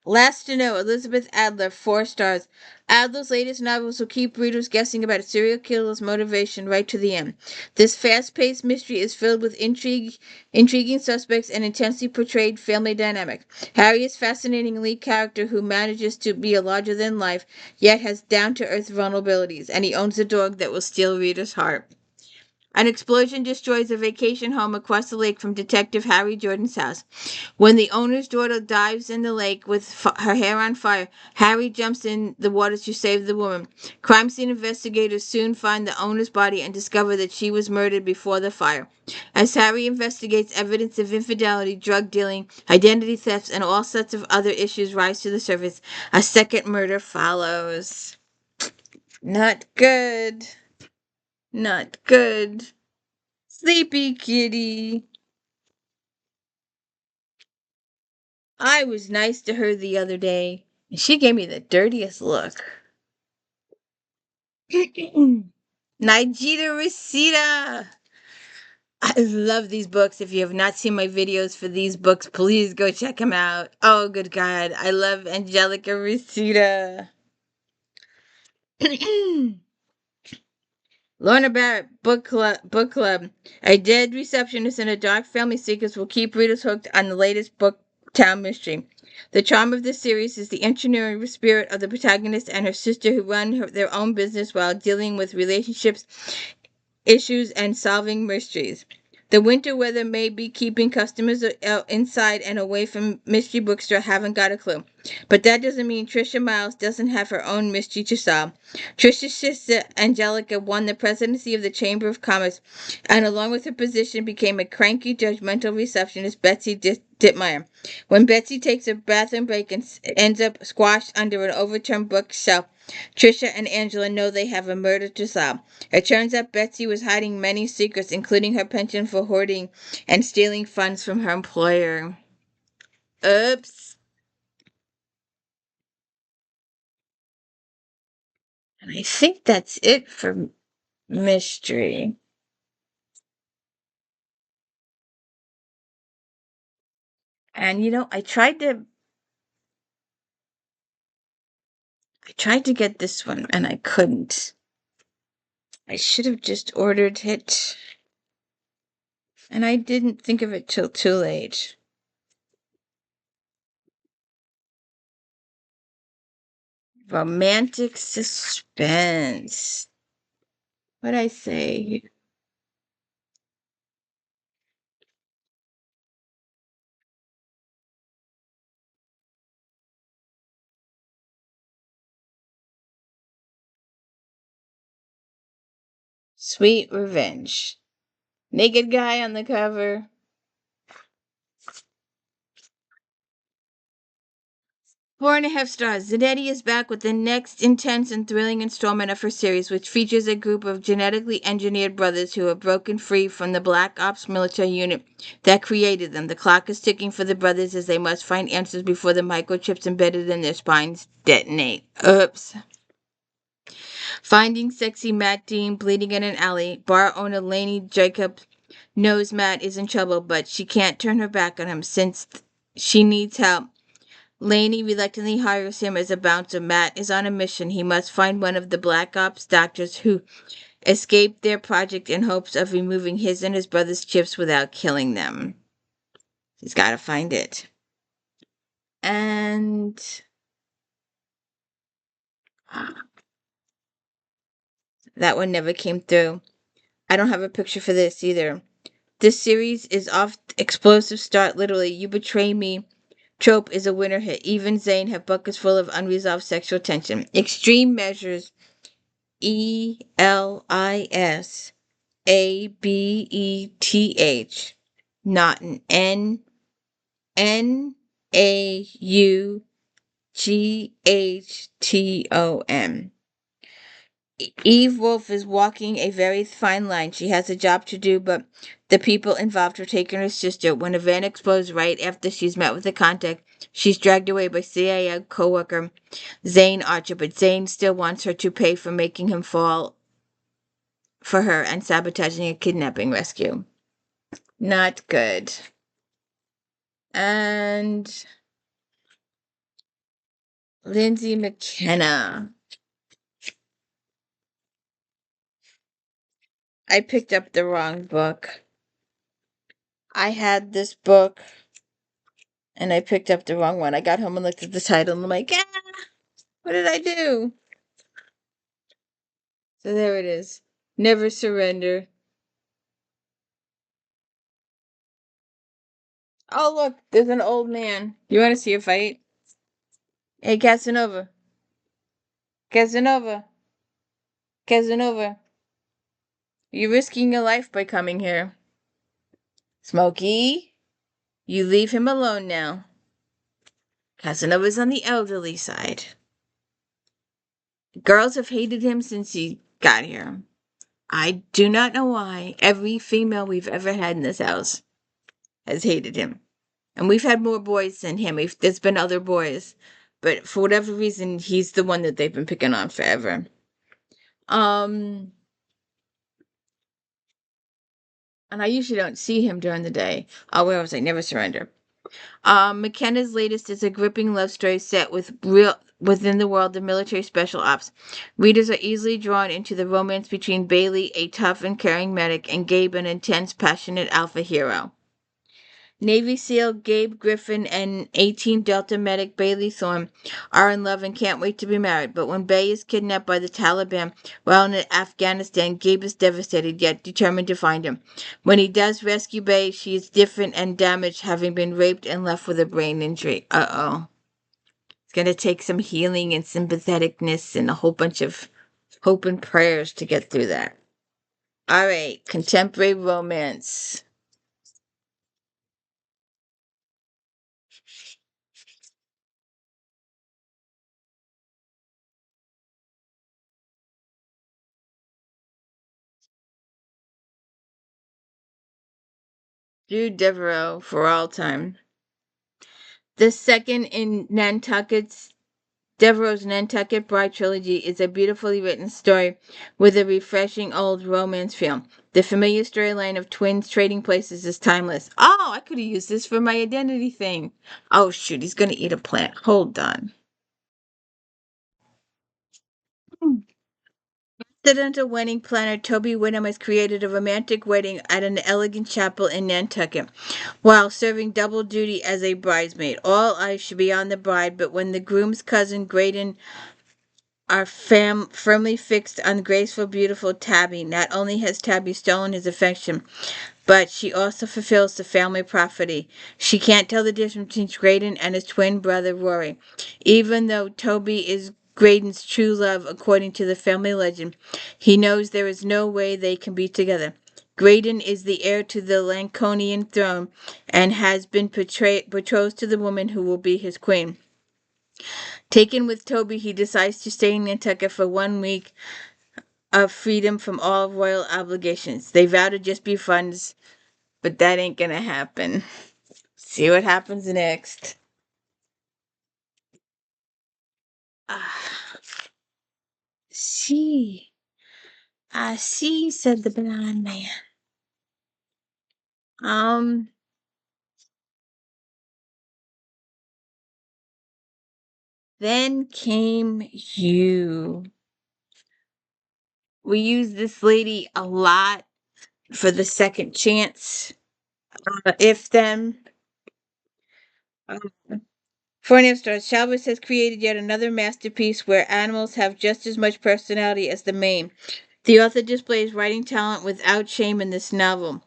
Last to know, Elizabeth Adler, 4 stars. Adler's latest novels will keep readers guessing about a serial killer's motivation right to the end. This fast-paced mystery is filled with intriguing suspects, and intensely portrayed family dynamic. Harry is a fascinating lead character who manages to be a larger-than-life, yet has down-to-earth vulnerabilities, and he owns a dog that will steal readers' heart. An explosion destroys a vacation home across the lake from Detective Harry Jordan's house. When the owner's daughter dives in the lake with her hair on fire, Harry jumps in the water to save the woman. Crime scene investigators soon find the owner's body and discover that she was murdered before the fire. As Harry investigates, evidence of infidelity, drug dealing, identity thefts, and all sorts of other issues rise to the surface. A second murder follows. Not good. Not good. Sleepy kitty. I was nice to her the other day, and she gave me the dirtiest look. Nigita Resita. I love these books. If you have not seen my videos for these books, please go check them out. Oh, good God. I love Angelica Resita. Lorna Barrett Book Club. A dead receptionist and a dark family secrets will keep readers hooked on the latest Booktown mystery. The charm of this series is the engineering spirit of the protagonist and her sister, who run their own business while dealing with relationships, issues, and solving mysteries. The winter weather may be keeping customers inside and away from Mystery Bookstore haven't got a clue. But that doesn't mean Trisha Miles doesn't have her own mystery to solve. Trisha's sister, Angelica, won the presidency of the Chamber of Commerce and, along with her position, became a cranky, judgmental receptionist, Betsy Dittmeyer. When Betsy takes a bathroom break and ends up squashed under an overturned bookshelf, Trisha and Angela know they have a murder to solve. It turns out Betsy was hiding many secrets, including her penchant for hoarding and stealing funds from her employer. Oops. And I think that's it for mystery. And I tried to get this one and I couldn't. I should have just ordered it. And I didn't think of it till too late. Romantic suspense. What'd I say? Sweet Revenge. Naked guy on the cover. 4.5 stars. Zanetti is back with the next intense and thrilling installment of her series, which features a group of genetically engineered brothers who have broken free from the Black Ops military unit that created them. The clock is ticking for the brothers as they must find answers before the microchips embedded in their spines detonate. Oops. Finding sexy Matt Dean bleeding in an alley, bar owner Lainey Jacobs knows Matt is in trouble, but she can't turn her back on him since she needs help. Lainey reluctantly hires him as a bouncer. Matt is on a mission. He must find one of the Black Ops doctors who escaped their project in hopes of removing his and his brother's chips without killing them. He's got to find it. And that one never came through. I don't have a picture for this either. This series is off explosive start, literally. You betray me. Trope is a winner hit. Even Zane have buckets full of unresolved sexual tension. Extreme Measures. ELISABETH. Not an NAUGHTOM. Eve Wolf is walking a very fine line. She has a job to do, but the people involved are taking her sister. When a van explodes right after she's met with a contact, she's dragged away by CIA co-worker Zane Archer, but Zane still wants her to pay for making him fall for her and sabotaging a kidnapping rescue. Not good. And Lindsay McKenna. I picked up the wrong book. I had this book and I picked up the wrong one. I got home and looked at the title and I'm like, ah, what did I do? So there it is. Never Surrender. Oh, look, there's an old man. You want to see a fight? Hey, Casanova. Casanova. Casanova. You're risking your life by coming here. Smokey, you leave him alone now. Casanova's on the elderly side. Girls have hated him since he got here. I do not know why. Every female we've ever had in this house has hated him. And we've had more boys than him. There's been other boys. But for whatever reason, he's the one that they've been picking on forever. And I usually don't see him during the day. Oh, where was I? Never Surrender. McKenna's latest is a gripping love story set within the world of military special ops. Readers are easily drawn into the romance between Bailey, a tough and caring medic, and Gabe, an intense, passionate alpha hero. Navy SEAL Gabe Griffin and 18 Delta medic Bailey Thorne are in love and can't wait to be married. But when Bay is kidnapped by the Taliban while in Afghanistan, Gabe is devastated yet determined to find him. When he does rescue Bay, she is different and damaged, having been raped and left with a brain injury. Uh-oh. It's going to take some healing and sympatheticness and a whole bunch of hope and prayers to get through that. All right, contemporary romance. Jude Devereaux for all time. The second in Nantucket's Devereaux's Nantucket Bride trilogy is a beautifully written story with a refreshing old romance feel. The familiar storyline of twins trading places is timeless. Oh, I could have used this for my identity thing. Oh, shoot, he's going to eat a plant. Hold on. Accidental wedding planner Toby Whittam has created a romantic wedding at an elegant chapel in Nantucket while serving double duty as a bridesmaid. All eyes should be on the bride, but when the groom's cousin Graydon are firmly fixed on the graceful, beautiful Tabby. Not only has Tabby stolen his affection, but she also fulfills the family prophecy. She can't tell the difference between Graydon and his twin brother Rory. Even though Toby is Graydon's true love, according to the family legend, he knows there is no way they can be together. Graydon is the heir to the Lanconian throne and has been betrothed to the woman who will be his queen. Taken with Toby, he decides to stay in Nantucket for 1 week of freedom from all royal obligations. They vow to just be friends, but that ain't gonna happen. See what happens next. Ah, see. I see, said the blind man. Um, then came you. We use this lady a lot for the second chance. If then. For an stars, Chavez has created yet another masterpiece where animals have just as much personality as the main. The author displays writing talent without shame in this novel.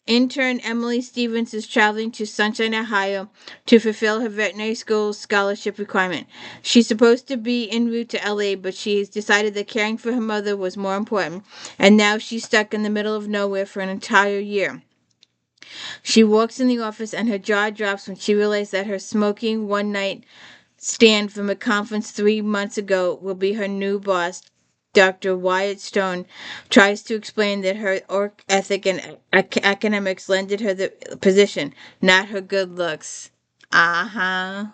Intern Emily Stevens is traveling to Sunshine, Ohio to fulfill her veterinary school scholarship requirement. She's supposed to be en route to LA, but she's decided that caring for her mother was more important, and now she's stuck in the middle of nowhere for an entire year. She walks in the office and her jaw drops when she realizes that her smoking one night stand from a conference 3 months ago will be her new boss. Dr. Wyatt Stone tries to explain that her work ethic and academics lended her the position, not her good looks. Uh-huh.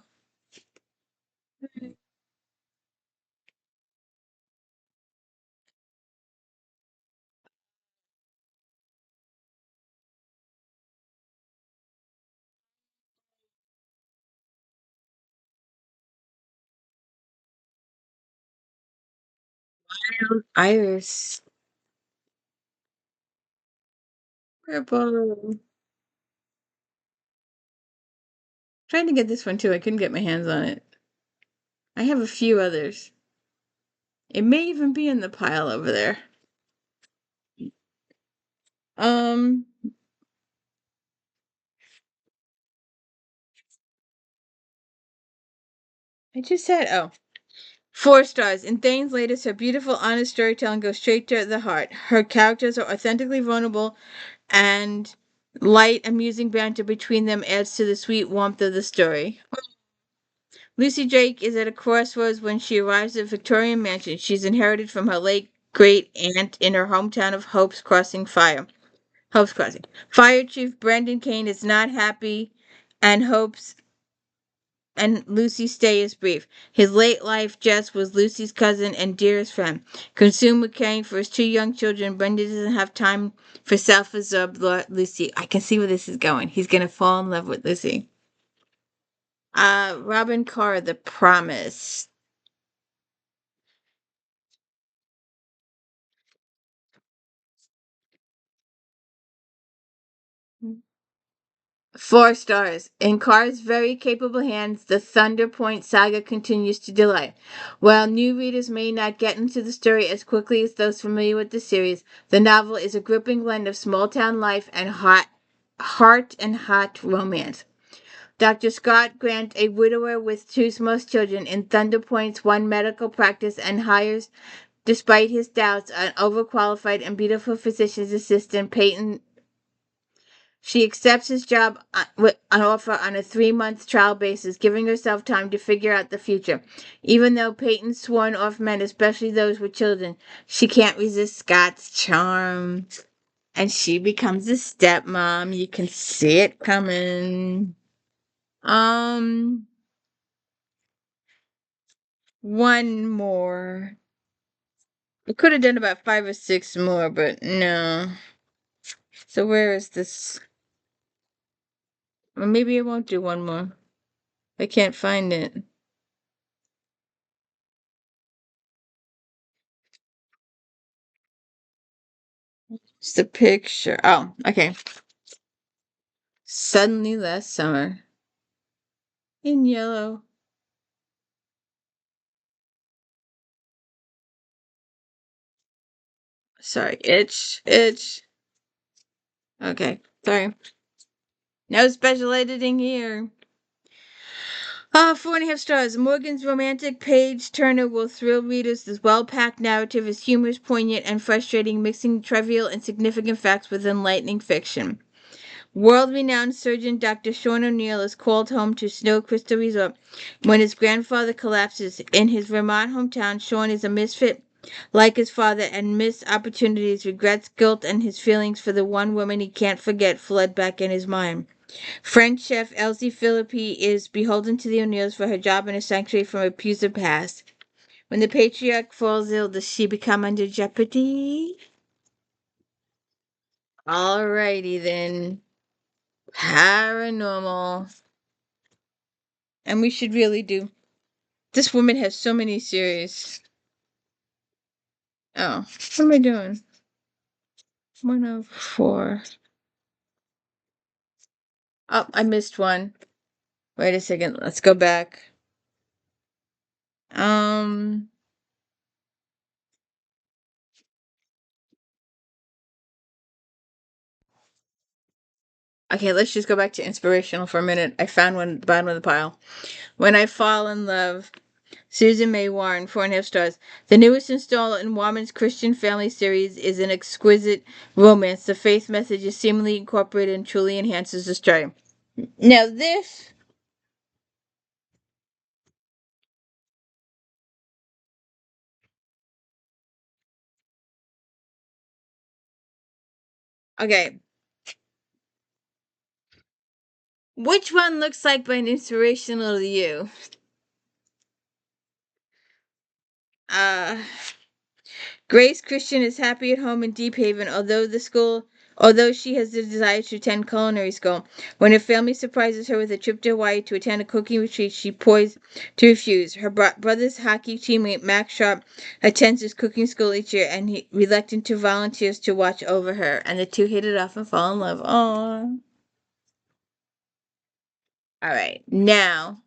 Iris. Purple. Trying to get this one too. I couldn't get my hands on it. I have a few others. It may even be in the pile over there. Um, I just said, oh, 4 stars. In Thane's latest, her beautiful, honest storytelling goes straight to the heart. Her characters are authentically vulnerable, and light, amusing banter between them adds to the sweet warmth of the story. Lucy Drake is at a crossroads when she arrives at Victorian Mansion she's inherited from her late great aunt in her hometown of Hope's Crossing. Fire Chief Brendan Kane is not happy and hopes and Lucy's stay is brief. His late life, Jess, was Lucy's cousin and dearest friend. Consumed with caring for his 2 young children, Brendan doesn't have time for self-absorbed Lucy. I can see where this is going. He's gonna fall in love with Lucy. Robin Carr, The Promise. 4 stars. In Carr's very capable hands, the Thunder Point saga continues to delight. While new readers may not get into the story as quickly as those familiar with the series, the novel is a gripping blend of small town life and hot romance. Dr. Scott Grant, a widower with 2 small children in Thunder Point's one medical practice, and hires, despite his doubts, an overqualified and beautiful physician's assistant, Peyton. She accepts his job with an offer on a 3-month trial basis, giving herself time to figure out the future. Even though Peyton's sworn off men, especially those with children, she can't resist Scott's charm. And she becomes a stepmom. You can see it coming. Um, one more. I could have done about 5 or 6 more, but no. So where is this? Well, maybe I won't do one more. I can't find it. It's the picture. Oh, okay. Suddenly last summer. In yellow. Sorry, itch. Okay, sorry. No special editing here. 4.5 stars. Morgan's romantic page turner will thrill readers. This well packed narrative is humorous, poignant, and frustrating, mixing trivial and significant facts with enlightening fiction. World-renowned surgeon Dr. Sean O'Neill is called home to Snow Crystal Resort when his grandfather collapses. In his Vermont hometown, Sean is a misfit like his father and missed opportunities, regrets, guilt, and his feelings for the one woman he can't forget flood back in his mind. French chef Elsie Philippi is beholden to the O'Neills for her job in a sanctuary from a abusive past. When the patriarch falls ill, does she become under jeopardy? Alrighty then. Paranormal. And we should really do. This woman has so many series. Oh, what am I doing? 104. Oh, I missed one. Wait a second. Let's go back. Um. Okay, let's just go back to inspirational for a minute. I found one at the bottom of the pile. When I Fall in Love. Susan May Warren, 4.5 stars. The newest installment in Warren's Christian Family series is an exquisite romance. The faith message is seamlessly incorporated and truly enhances the story. Now this. Okay. Which one looks like an inspirational to you? Uh, Grace Christian is happy at home in Deep Haven, although the school Although she has the desire to attend culinary school, when her family surprises her with a trip to Hawaii to attend a cooking retreat, she poised to refuse. Her brother's hockey teammate Max Sharp attends this cooking school each year, and he reluctant to volunteers to watch over her. And the two hit it off and fall in love. Aww. All right, now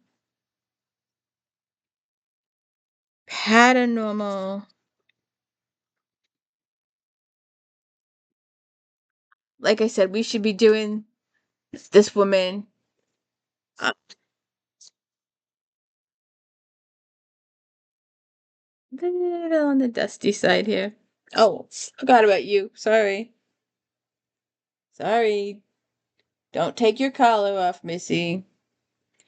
paranormal. Like I said, we should be doing this woman uh, a little on the dusty side here. Oh, forgot about you. Sorry. Sorry. Don't take your collar off, Missy.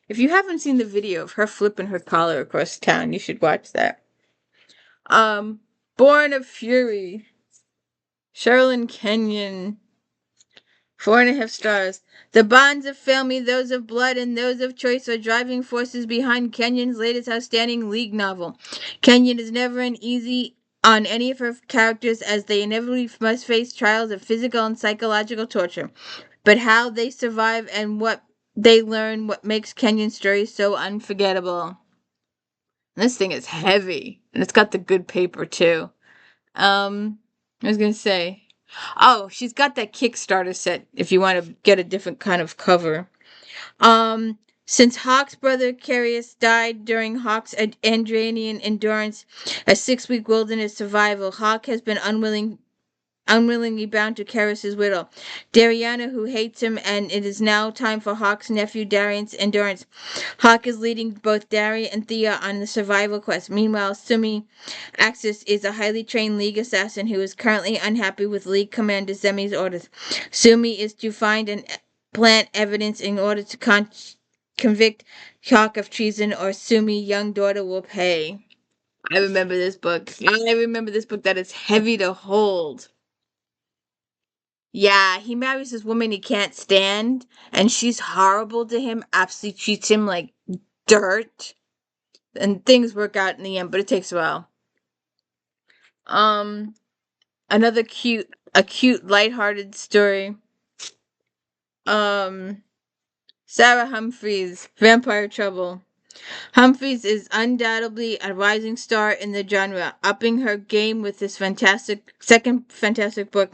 If you haven't seen the video of her flipping her collar across town, you should watch that. Um, Born of Fury. Sherilyn Kenyon. 4.5 stars. The bonds of family, those of blood, and those of choice are driving forces behind Kenyon's latest outstanding League novel. Kenyon is never an easy on any of her characters as they inevitably must face trials of physical and psychological torture. But how they survive and what they learn what makes Kenyon's story so unforgettable. This thing is heavy. And it's got the good paper too. I was gonna say. Oh, she's got that Kickstarter set if you want to get a different kind of cover. Since Hawk's brother Carius died during Hawk's Andranian endurance, a 6-week wilderness survival, Hawk has been unwillingly bound to Karis's widow, Dariana, who hates him, and it is now time for Hawk's nephew Darian's endurance. Hawk is leading both Dari and Thea on the survival quest. Meanwhile, Sumi Axis is a highly trained League assassin who is currently unhappy with League Commander Zemi's orders. Sumi is to find and plant evidence in order to convict Hawk of treason, or Sumi, young daughter, will pay. I remember this book. I remember this book that is heavy to hold. Yeah, he marries this woman he can't stand, and she's horrible to him, absolutely treats him like dirt, and things work out in the end, but it takes a while. Um, Another cute, lighthearted story. Um, Sarah Humphries, Vampire Trouble. Humphries is undoubtedly a rising star in the genre, upping her game with this second fantastic book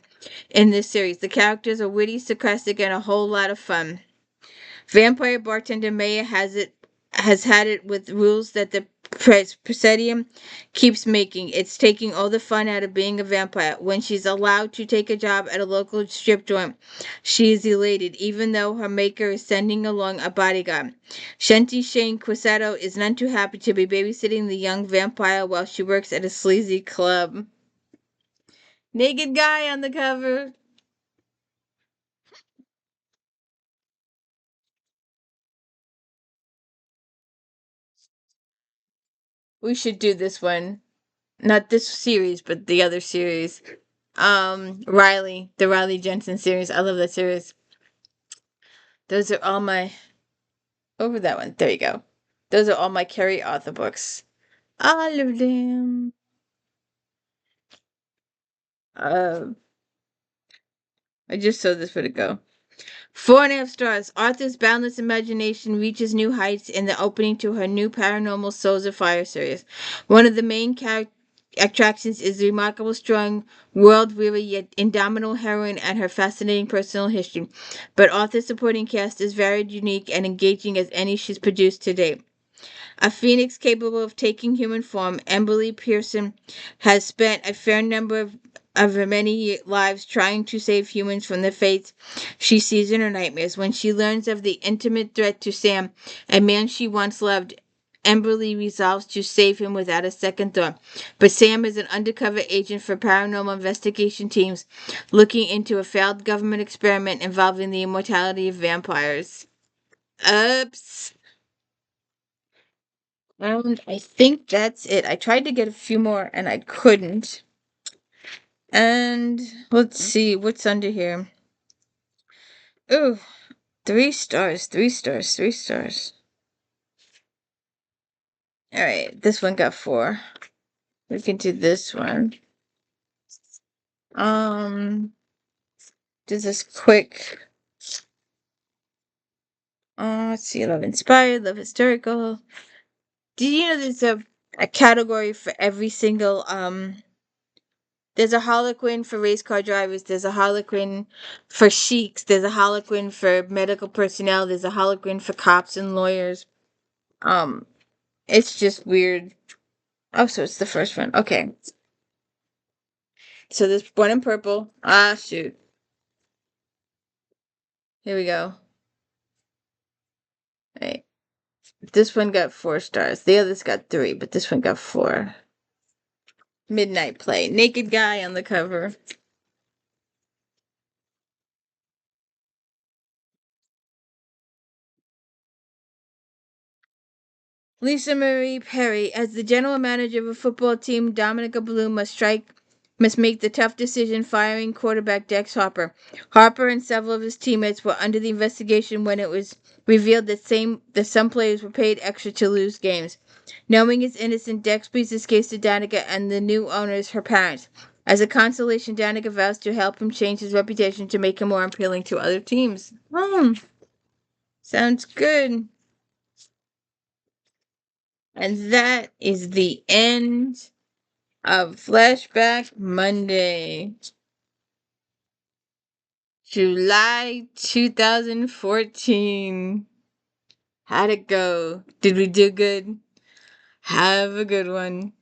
in this series. The characters are witty, sarcastic, and a whole lot of fun. Vampire bartender Maya has had it with rules that the Presidium keeps making. It's taking all the fun out of being a vampire. When she's allowed to take a job at a local strip joint, she is elated, even though her maker is sending along a bodyguard. Shanti Shane Quisato is none too happy to be babysitting the young vampire while she works at a sleazy club. Naked guy on the cover. We should do this one. Not this series, but the other series. The Riley Jensen series. I love that series. Those are all my over that one. There you go. Those are all my Carrie Arthur books. All of them. Uh, I just saw this for to go. 4.5 stars. Arthur's boundless imagination reaches new heights in the opening to her new paranormal Souls of Fire series. One of the main attractions is the remarkable, strong, world-weary yet indomitable heroine and her fascinating personal history. But Arthur's supporting cast is varied, unique, and engaging as any she's produced to date. A phoenix capable of taking human form, Emily Pearson has spent a fair number of her many lives trying to save humans from the fates she sees in her nightmares. When she learns of the intimate threat to Sam, a man she once loved, Emberly resolves to save him without a second thought. But Sam is an undercover agent for paranormal investigation teams looking into a failed government experiment involving the immortality of vampires. Oops. And I think that's it. I tried to get a few more and I couldn't. And let's see what's under here. Ooh, 3 stars, 3 stars, 3 stars. All right, this one got 4. We can do this one. Um, Just this quick. Let's see. Love inspired, love historical. Did you know there's a category for every single there's a Harlequin for race car drivers, there's a Harlequin for sheiks, there's a Harlequin for medical personnel, there's a Harlequin for cops and lawyers. Um it's just weird. Oh, so it's the first one. Okay. So there's one in purple. Ah, shoot. Here we go. Right. This one got 4 stars. The others got 3, but this one got 4. Midnight Play. Naked guy on the cover. Lisa Marie Perry, as the general manager of a football team, Dominica Bloom must make the tough decision firing quarterback Dex Harper. Harper and several of his teammates were under the investigation when it was revealed that some players were paid extra to lose games. Knowing he's innocent, Dex pleads his case to Danica and the new owners, her parents. As a consolation, Danica vows to help him change his reputation to make him more appealing to other teams. Sounds good. And that is the end of Flashback Monday, July 2014. How'd it go? Did we do good? Have a good one.